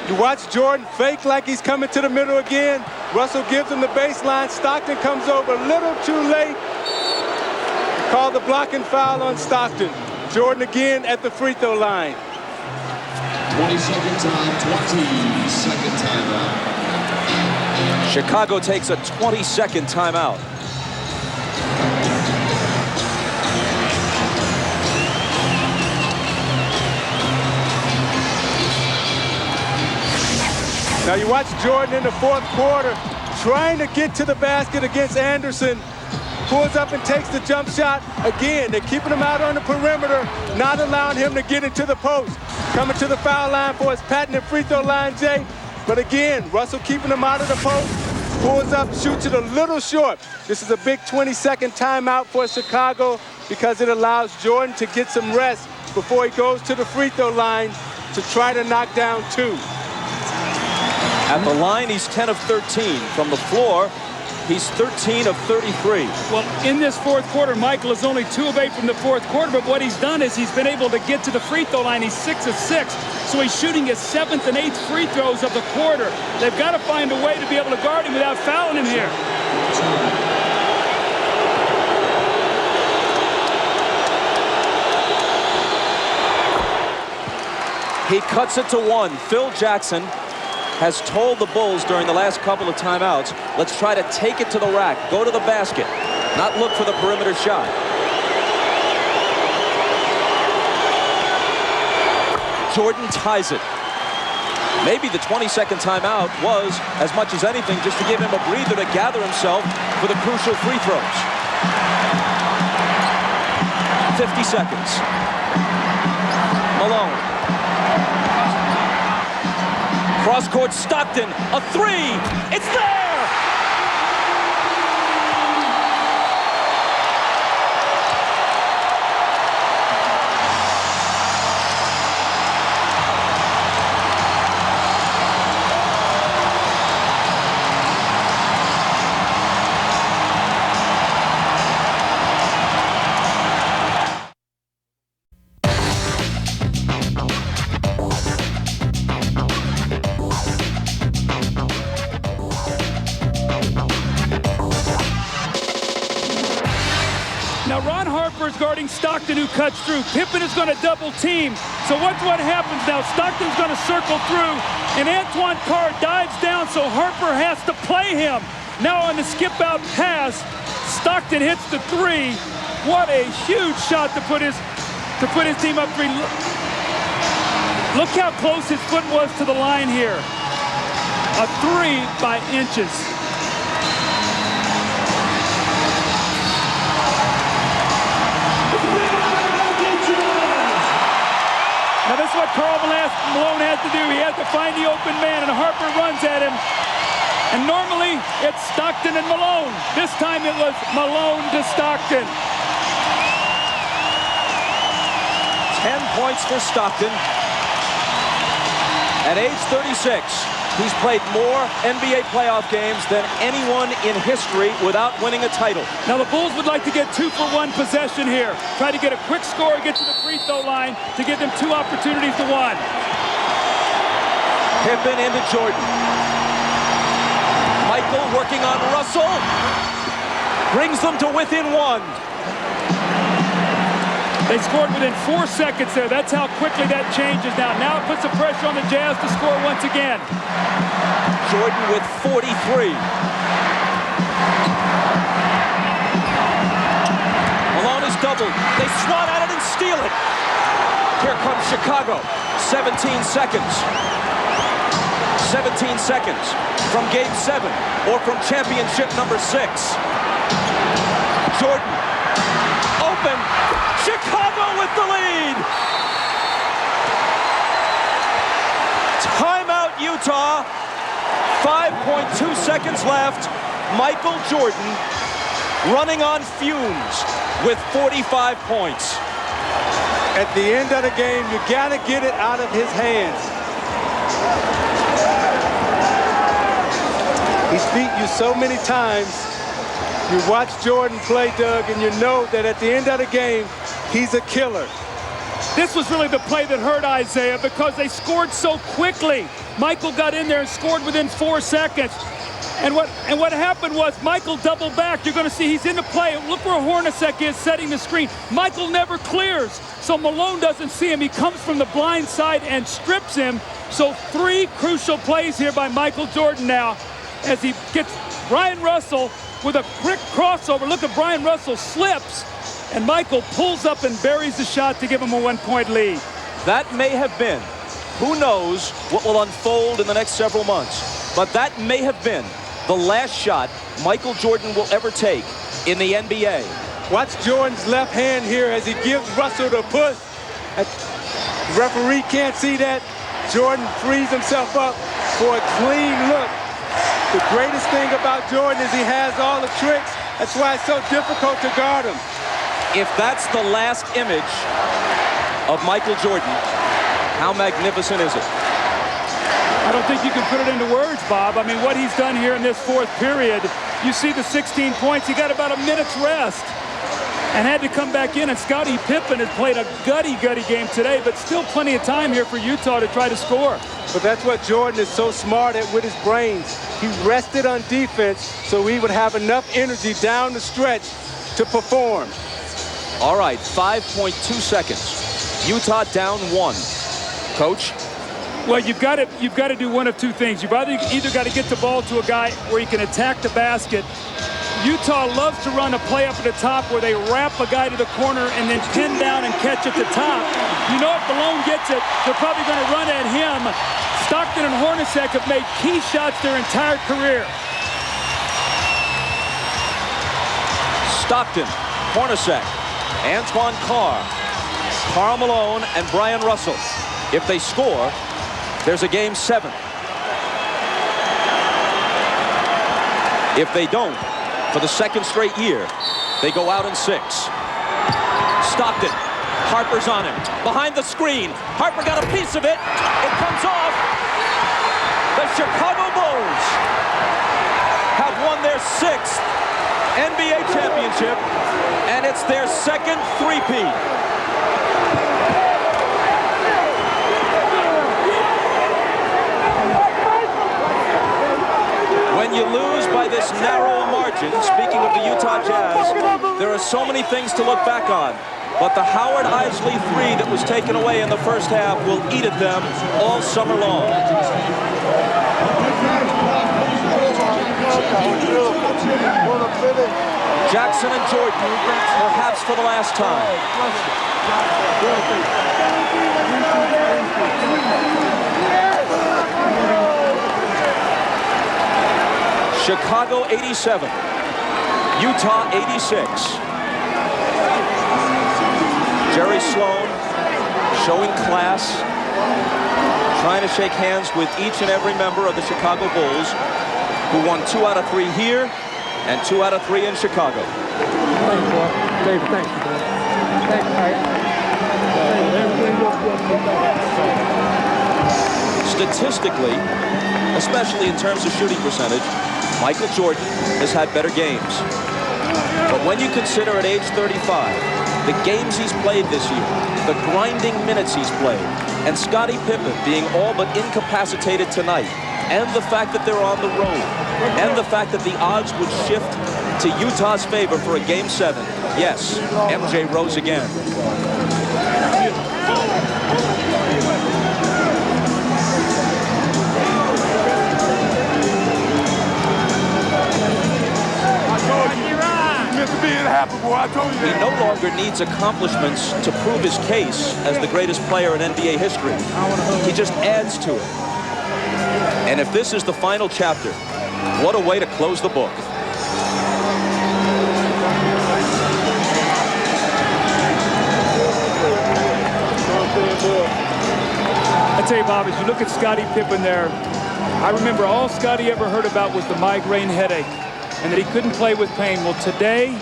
You watch Jordan fake like he's coming to the middle again. Russell gives him the baseline. Stockton comes over a little too late. Call the blocking foul on Stockton. Jordan again at the free throw line. 20-second time, 20-second timeout. Chicago takes a 20-second timeout. Now you watch Jordan in the fourth quarter trying to get to the basket against Anderson. Pulls up and takes the jump shot. Again, they're keeping him out on the perimeter, not allowing him to get into the post. Coming to the foul line for his patented free throw line, Jay. But again, Russell keeping him out of the post. Pulls up, shoots it a little short. This is a big 20-second timeout for Chicago because it allows Jordan to get some rest before he goes to the free throw line to try to knock down two. At the line, he's 10 of 13. From the floor, he's 13 of 33. Well, in this fourth quarter, Michael is only 2 of 8 from the fourth quarter, but what he's done is he's been able to get to the free throw line. He's 6 of 6, so he's shooting his 7th and 8th free throws of the quarter. They've got to find a way to be able to guard him without fouling him here. He cuts it to 1. Phil Jackson has told the Bulls during the last couple of timeouts, let's try to take it to the rack, go to the basket, not look for the perimeter shot. Jordan ties it. Maybe the 20-second timeout was, as much as anything, just to give him a breather to gather himself for the crucial free throws. 50 seconds. Malone. Cross-court Stockton, a three. It's there! Guarding Stockton, who cuts through. Pippen is going to double team. So watch what happens now. Stockton's going to circle through, and Antoine Carr dives down, so Harper has to play him. Now on the skip-out pass, Stockton hits the three. What a huge shot to put his team up three. Look how close his foot was to the line here. A three by inches. Now this is what Malone has to do. He has to find the open man, and Harper runs at him. And normally it's Stockton and Malone. This time it was Malone to Stockton. 10 points for Stockton. At age 36, he's played more NBA playoff games than anyone in history without winning a title. Now the Bulls would like to get 2-for-1 possession here. Try to get a quick score, get to the free throw line to give them 2 opportunities to 1. Pippen into Jordan. Michael working on Russell. Brings them to within 1. They scored within 4 seconds there. That's how quickly that changes now. Now it puts the pressure on the Jazz to score once again. Jordan with 43. Malone is doubled. They swat at it and steal it. Here comes Chicago. 17 seconds. 17 seconds from Game 7 or from championship number 6. Jordan, open, Chicago with the lead. Timeout, Utah. 5.2 seconds left. Michael Jordan running on fumes with 45 points. At the end of the game, you got to get it out of his hands. He's beat you so many times. You watch Jordan play, Doug, and you know that at the end of the game, he's a killer. This was really the play that hurt Isaiah because they scored so quickly. Michael got in there and scored within 4 seconds. And what happened was Michael doubled back. You're going to see he's in the play. Look where Hornacek is setting the screen. Michael never clears, so Malone doesn't see him. He comes from the blind side and strips him. So 3 crucial plays here by Michael Jordan now as he gets Brian Russell with a quick crossover. Look at Brian Russell slips, and Michael pulls up and buries the shot to give him a 1-point lead. That may have been, who knows what will unfold in the next several months, but that may have been the last shot Michael Jordan will ever take in the NBA. Watch Jordan's left hand here as he gives Russell the push. The referee can't see that. Jordan frees himself up for a clean look. The greatest thing about Jordan is he has all the tricks. That's why it's so difficult to guard him. If that's the last image of Michael Jordan, how magnificent is it? I don't think you can put it into words, Bob. I mean, what he's done here in this 4th period, you see the 16 points. He got about a minute's rest and had to come back in. And Scottie Pippen has played a gutty game today, but still plenty of time here for Utah to try to score. But that's what Jordan is so smart at with his brains. He rested on defense so he would have enough energy down the stretch to perform. All right, 5.2 seconds. Utah down 1. Coach? Well, you've got to do one of 2 things. You've either got to get the ball to a guy where he can attack the basket. Utah loves to run a play up at the top where they wrap a guy to the corner and then pin down and catch at the top. You know if Malone gets it, they're probably going to run at him. Stockton and Hornacek have made key shots their entire career. Stockton, Hornacek, Antoine Carr, Karl Malone, and Brian Russell. If they score, there's a Game 7. If they don't, for the 2nd straight year, they go out in 6. Stockton, Harper's on him. Behind the screen, Harper got a piece of it. It comes off. The Chicago Bulls have won their 6th NBA championship, and it's their 2nd three-peat. When you lose by this narrow margin, speaking of the Utah Jazz, there are so many things to look back on. But the Howard Isley 3 that was taken away in the first half will eat at them all summer long. Jackson and Jordan, perhaps for the last time. Chicago 87, Utah 86. Jerry Sloan showing class, trying to shake hands with each and every member of the Chicago Bulls, who won 2 out of 3 here and 2 out of 3 in Chicago. Thank you, boy. Dave, thank you, boy. Thank you. Statistically, especially in terms of shooting percentage, Michael Jordan has had better games. But when you consider at age 35, the games he's played this year, the grinding minutes he's played, and Scottie Pippen being all but incapacitated tonight, and the fact that they're on the road, and the fact that the odds would shift to Utah's favor for a Game 7, yes, MJ rose again. He no longer needs accomplishments to prove his case as the greatest player in NBA history. He just adds to it. And if this is the final chapter, what a way to close the book. I tell you, Bob, as you look at Scottie Pippen there, I remember all Scottie ever heard about was the migraine headache and that he couldn't play with pain. Well, today,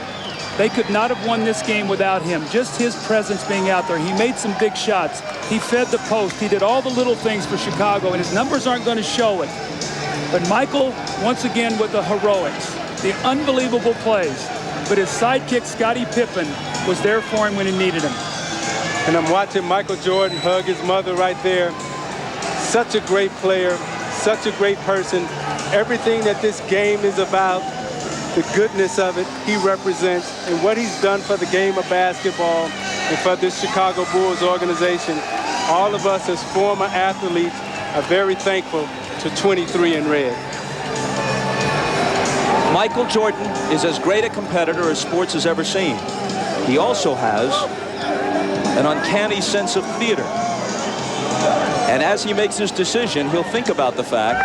they could not have won this game without him. Just his presence being out there. He made some big shots. He fed the post. He did all the little things for Chicago, and his numbers aren't going to show it. But Michael, once again, with the heroics, the unbelievable plays. But his sidekick, Scottie Pippen, was there for him when he needed him. And I'm watching Michael Jordan hug his mother right there. Such a great player, such a great person. Everything that this game is about, the goodness of it, he represents, and what he's done for the game of basketball and for this Chicago Bulls organization. All of us as former athletes are very thankful to 23 in red. Michael Jordan is as great a competitor as sports has ever seen. He also has an uncanny sense of theater. And as he makes his decision, he'll think about the fact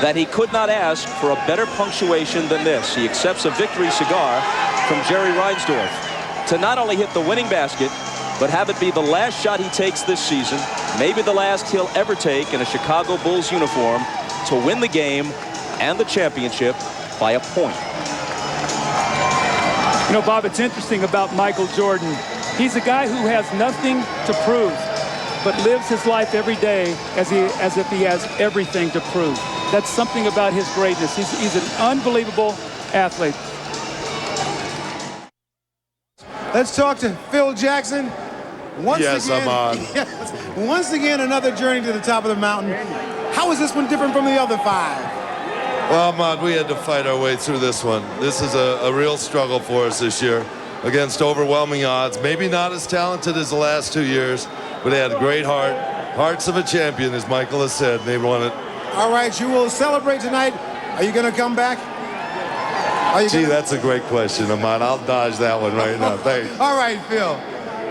that he could not ask for a better punctuation than this. He accepts a victory cigar from Jerry Reinsdorf to not only hit the winning basket, but have it be the last shot he takes this season, maybe the last he'll ever take in a Chicago Bulls uniform, to win the game and the championship by a point. You know, Bob, it's interesting about Michael Jordan. He's a guy who has nothing to prove, but lives his life every day as if he has everything to prove. That's something about his greatness. He's an unbelievable athlete. Let's talk to Phil Jackson. Yes, I'm on. Once again, another journey to the top of the mountain. How is this one different from the other 5? Well, Ahmad, we had to fight our way through this one. This is a real struggle for us this year against overwhelming odds. Maybe not as talented as the last 2 years, but they had a great heart. Hearts of a champion, as Michael has said. They won it. All right, you will celebrate tonight. Are you going to come back? Gee, that's a great question, Ahmad. I'll dodge that one right now. Thanks. All right, Phil.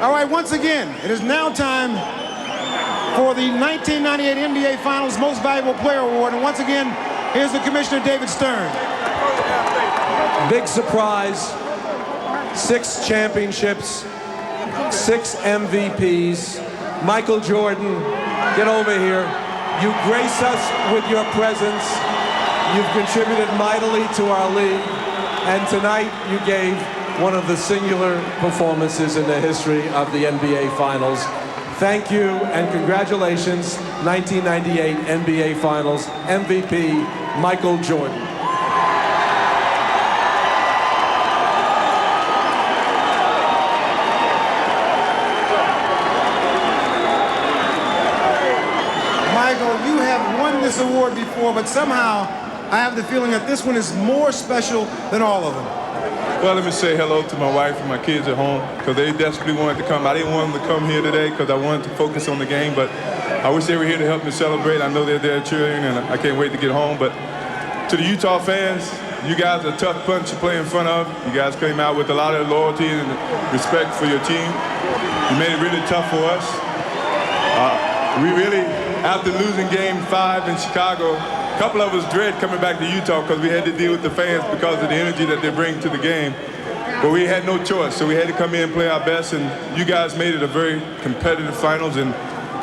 All right, once again, it is now time for the 1998 NBA Finals Most Valuable Player Award. And once again, here's the Commissioner, David Stern. Big surprise. 6 championships, 6 MVPs. Michael Jordan, get over here. You grace us with your presence. You've contributed mightily to our league. And tonight you gave one of the singular performances in the history of the NBA Finals. Thank you and congratulations, 1998 NBA Finals MVP, Michael Jordan. Michael, you have won this award before, but somehow I have the feeling that this one is more special than all of them. Well, let me say hello to my wife and my kids at home because they desperately wanted to come. I didn't want them to come here today because I wanted to focus on the game, but I wish they were here to help me celebrate. I know they're there cheering, and I can't wait to get home. But to the Utah fans, you guys are a tough bunch to play in front of. You guys came out with a lot of loyalty and respect for your team. You made it really tough for us. We really, after losing Game 5 in Chicago, a couple of us dread coming back to Utah because we had to deal with the fans because of the energy that they bring to the game. But we had no choice, so we had to come in and play our best, and you guys made it a very competitive finals, and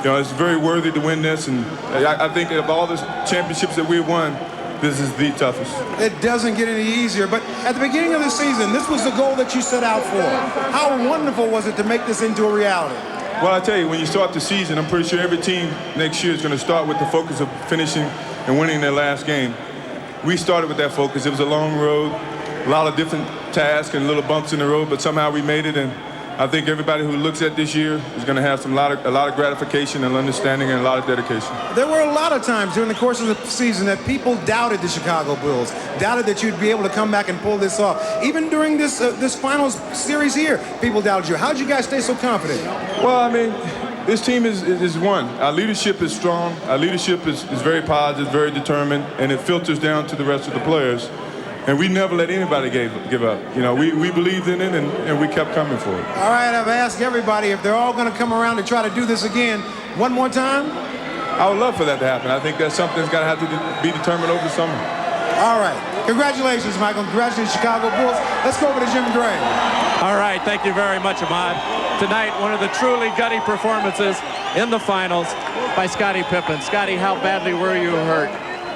you know, it's very worthy to win this, and I think of all the championships that we've won, this is the toughest. It doesn't get any easier, but at the beginning of the season, this was the goal that you set out for. How wonderful was it to make this into a reality? Well, I tell you, when you start the season, I'm pretty sure every team next year is going to start with the focus of finishing and winning their last game. We started with that focus. It was a long road, a lot of different tasks and little bumps in the road, but somehow we made it, and I think everybody who looks at this year is going to have a lot of gratification and understanding and a lot of dedication. There were a lot of times during the course of the season that people doubted the Chicago Bulls, doubted that you'd be able to come back and pull this off. Even during this finals series here, people doubted you. How did you guys stay so confident? Well, I mean, this team is one. Our leadership is strong. Our leadership is very positive, very determined, and it filters down to the rest of the players. And we never let anybody give up. You know, we believed in it, and we kept coming for it. All right, I've asked everybody if they're all going to come around and try to do this again. One more time? I would love for that to happen. I think that's something that's got to have to be determined over the summer. All right. Congratulations, Michael. Congratulations, Chicago Bulls. Let's go over to Jim Gray. All right, thank you very much, Ahmad. Tonight, one of the truly gutty performances in the finals by Scottie Pippen. Scottie, how badly were you hurt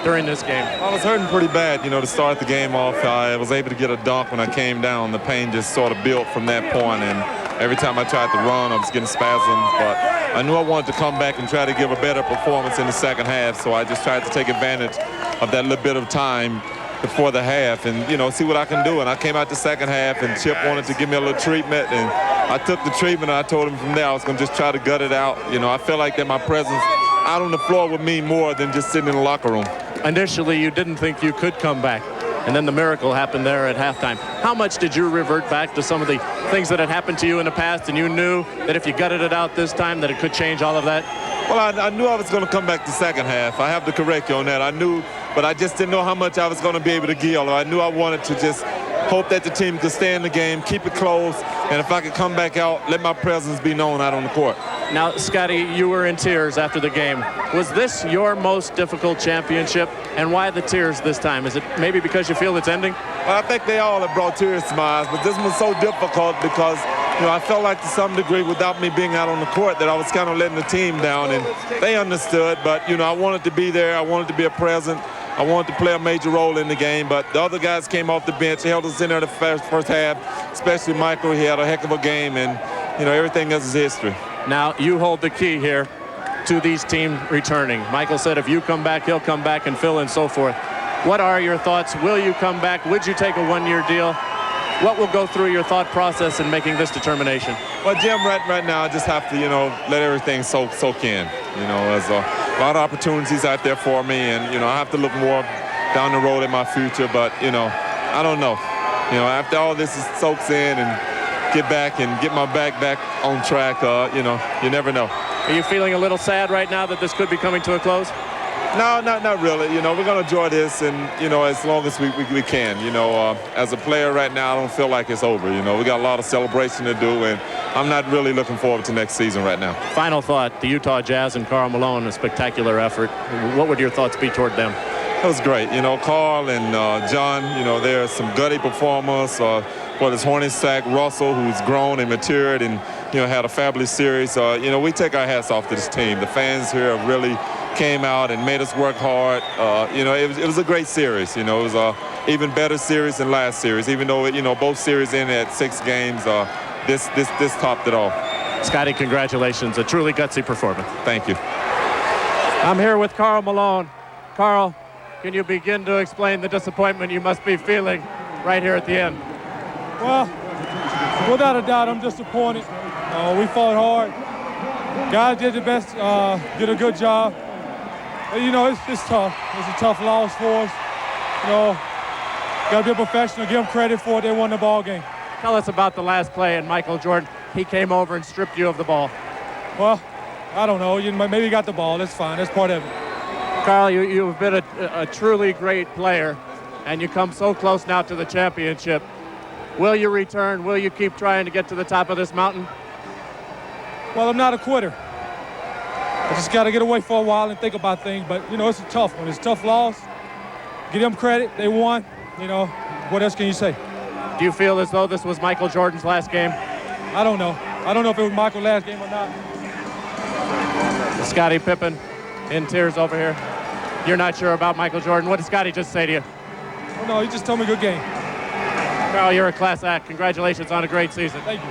during this game? I was hurting pretty bad, to start the game off. I was able to get a dunk when I came down. The pain just sort of built from that point, and every time I tried to run, I was getting spasms. But I knew I wanted to come back and try to give a better performance in the second half, so I just tried to take advantage of that little bit of time before the half and, see what I can do. And I came out the second half, and Chip wanted to give me a little treatment, and I took the treatment, and I told him from there I was going to just try to gut it out. I felt like that my presence out on the floor would mean more than just sitting in the locker room. Initially, you didn't think you could come back, and then the miracle happened there at halftime. How much did you revert back to some of the things that had happened to you in the past, and you knew that if you gutted it out this time that it could change all of that? Well, I knew I was going to come back the second half. I have to correct you on that. I knew, but I just didn't know how much I was going to be able to give. I knew I wanted to just hope that the team could stay in the game, keep it close, and if I could come back out, let my presence be known out on the court. Now, Scottie, you were in tears after the game. Was this your most difficult championship, and why the tears this time? Is it maybe because you feel it's ending? Well, I think they all have brought tears to my eyes, but this one's so difficult because, I felt like to some degree without me being out on the court that I was kind of letting the team down, and they understood, but, I wanted to be there. I wanted to be a present. I wanted to play a major role in the game, but the other guys came off the bench, held us in there the first half, especially Michael. He had a heck of a game, and, everything else is history. Now, you hold the key here to these teams returning. Michael said if you come back, he'll come back, and Phil and so forth. What are your thoughts? Will you come back? Would you take a one-year deal? What will go through your thought process in making this determination? Well, Jim, right now I just have to, let everything soak in. There's a lot of opportunities out there for me, and, I have to look more down the road at my future, but, I don't know. After all this soaks in and get back and get my back on track, you never know. Are you feeling a little sad right now that this could be coming to a close? No, not really. We're going to enjoy this, and, as long as we can. As a player right now, I don't feel like it's over. We got a lot of celebration to do, and I'm not really looking forward to next season right now. Final thought, the Utah Jazz and Karl Malone, a spectacular effort. What would your thoughts be toward them? It was great. Karl and John, they're some gutty performers. Whether it's Hornacek, Russell, who's grown and matured and, had a fabulous series. We take our hats off to this team. The fans here have really came out and made us work hard. It was a great series. It was a even better series than last series, even though, both series ended at 6 games. This topped it all. Scottie, congratulations. A truly gutsy performance. Thank you. I'm here with Karl Malone. Karl, can you begin to explain the disappointment you must be feeling right here at the end? Well, without a doubt, I'm disappointed. We fought hard. Guys did the best, did a good job. But, it's tough. It's a tough loss for us. Got to be a professional, give them credit for it. They won the ball game. Tell us about the last play and Michael Jordan. He came over and stripped you of the ball. Well, I don't know. Maybe you got the ball. That's fine. That's part of it. Karl, you've been a truly great player, and you come so close now to the championship. Will you return? Will you keep trying to get to the top of this mountain? Well, I'm not a quitter. I just got to get away for a while and think about things. But, it's a tough one. It's a tough loss. Give them credit. They won. What else can you say? Do you feel as though this was Michael Jordan's last game? I don't know. I don't know if it was Michael's last game or not. Scottie Pippen in tears over here. You're not sure about Michael Jordan. What did Scottie just say to you? Oh, no, he just told me good game. Karl, you're a class act. Congratulations on a great season. Thank you.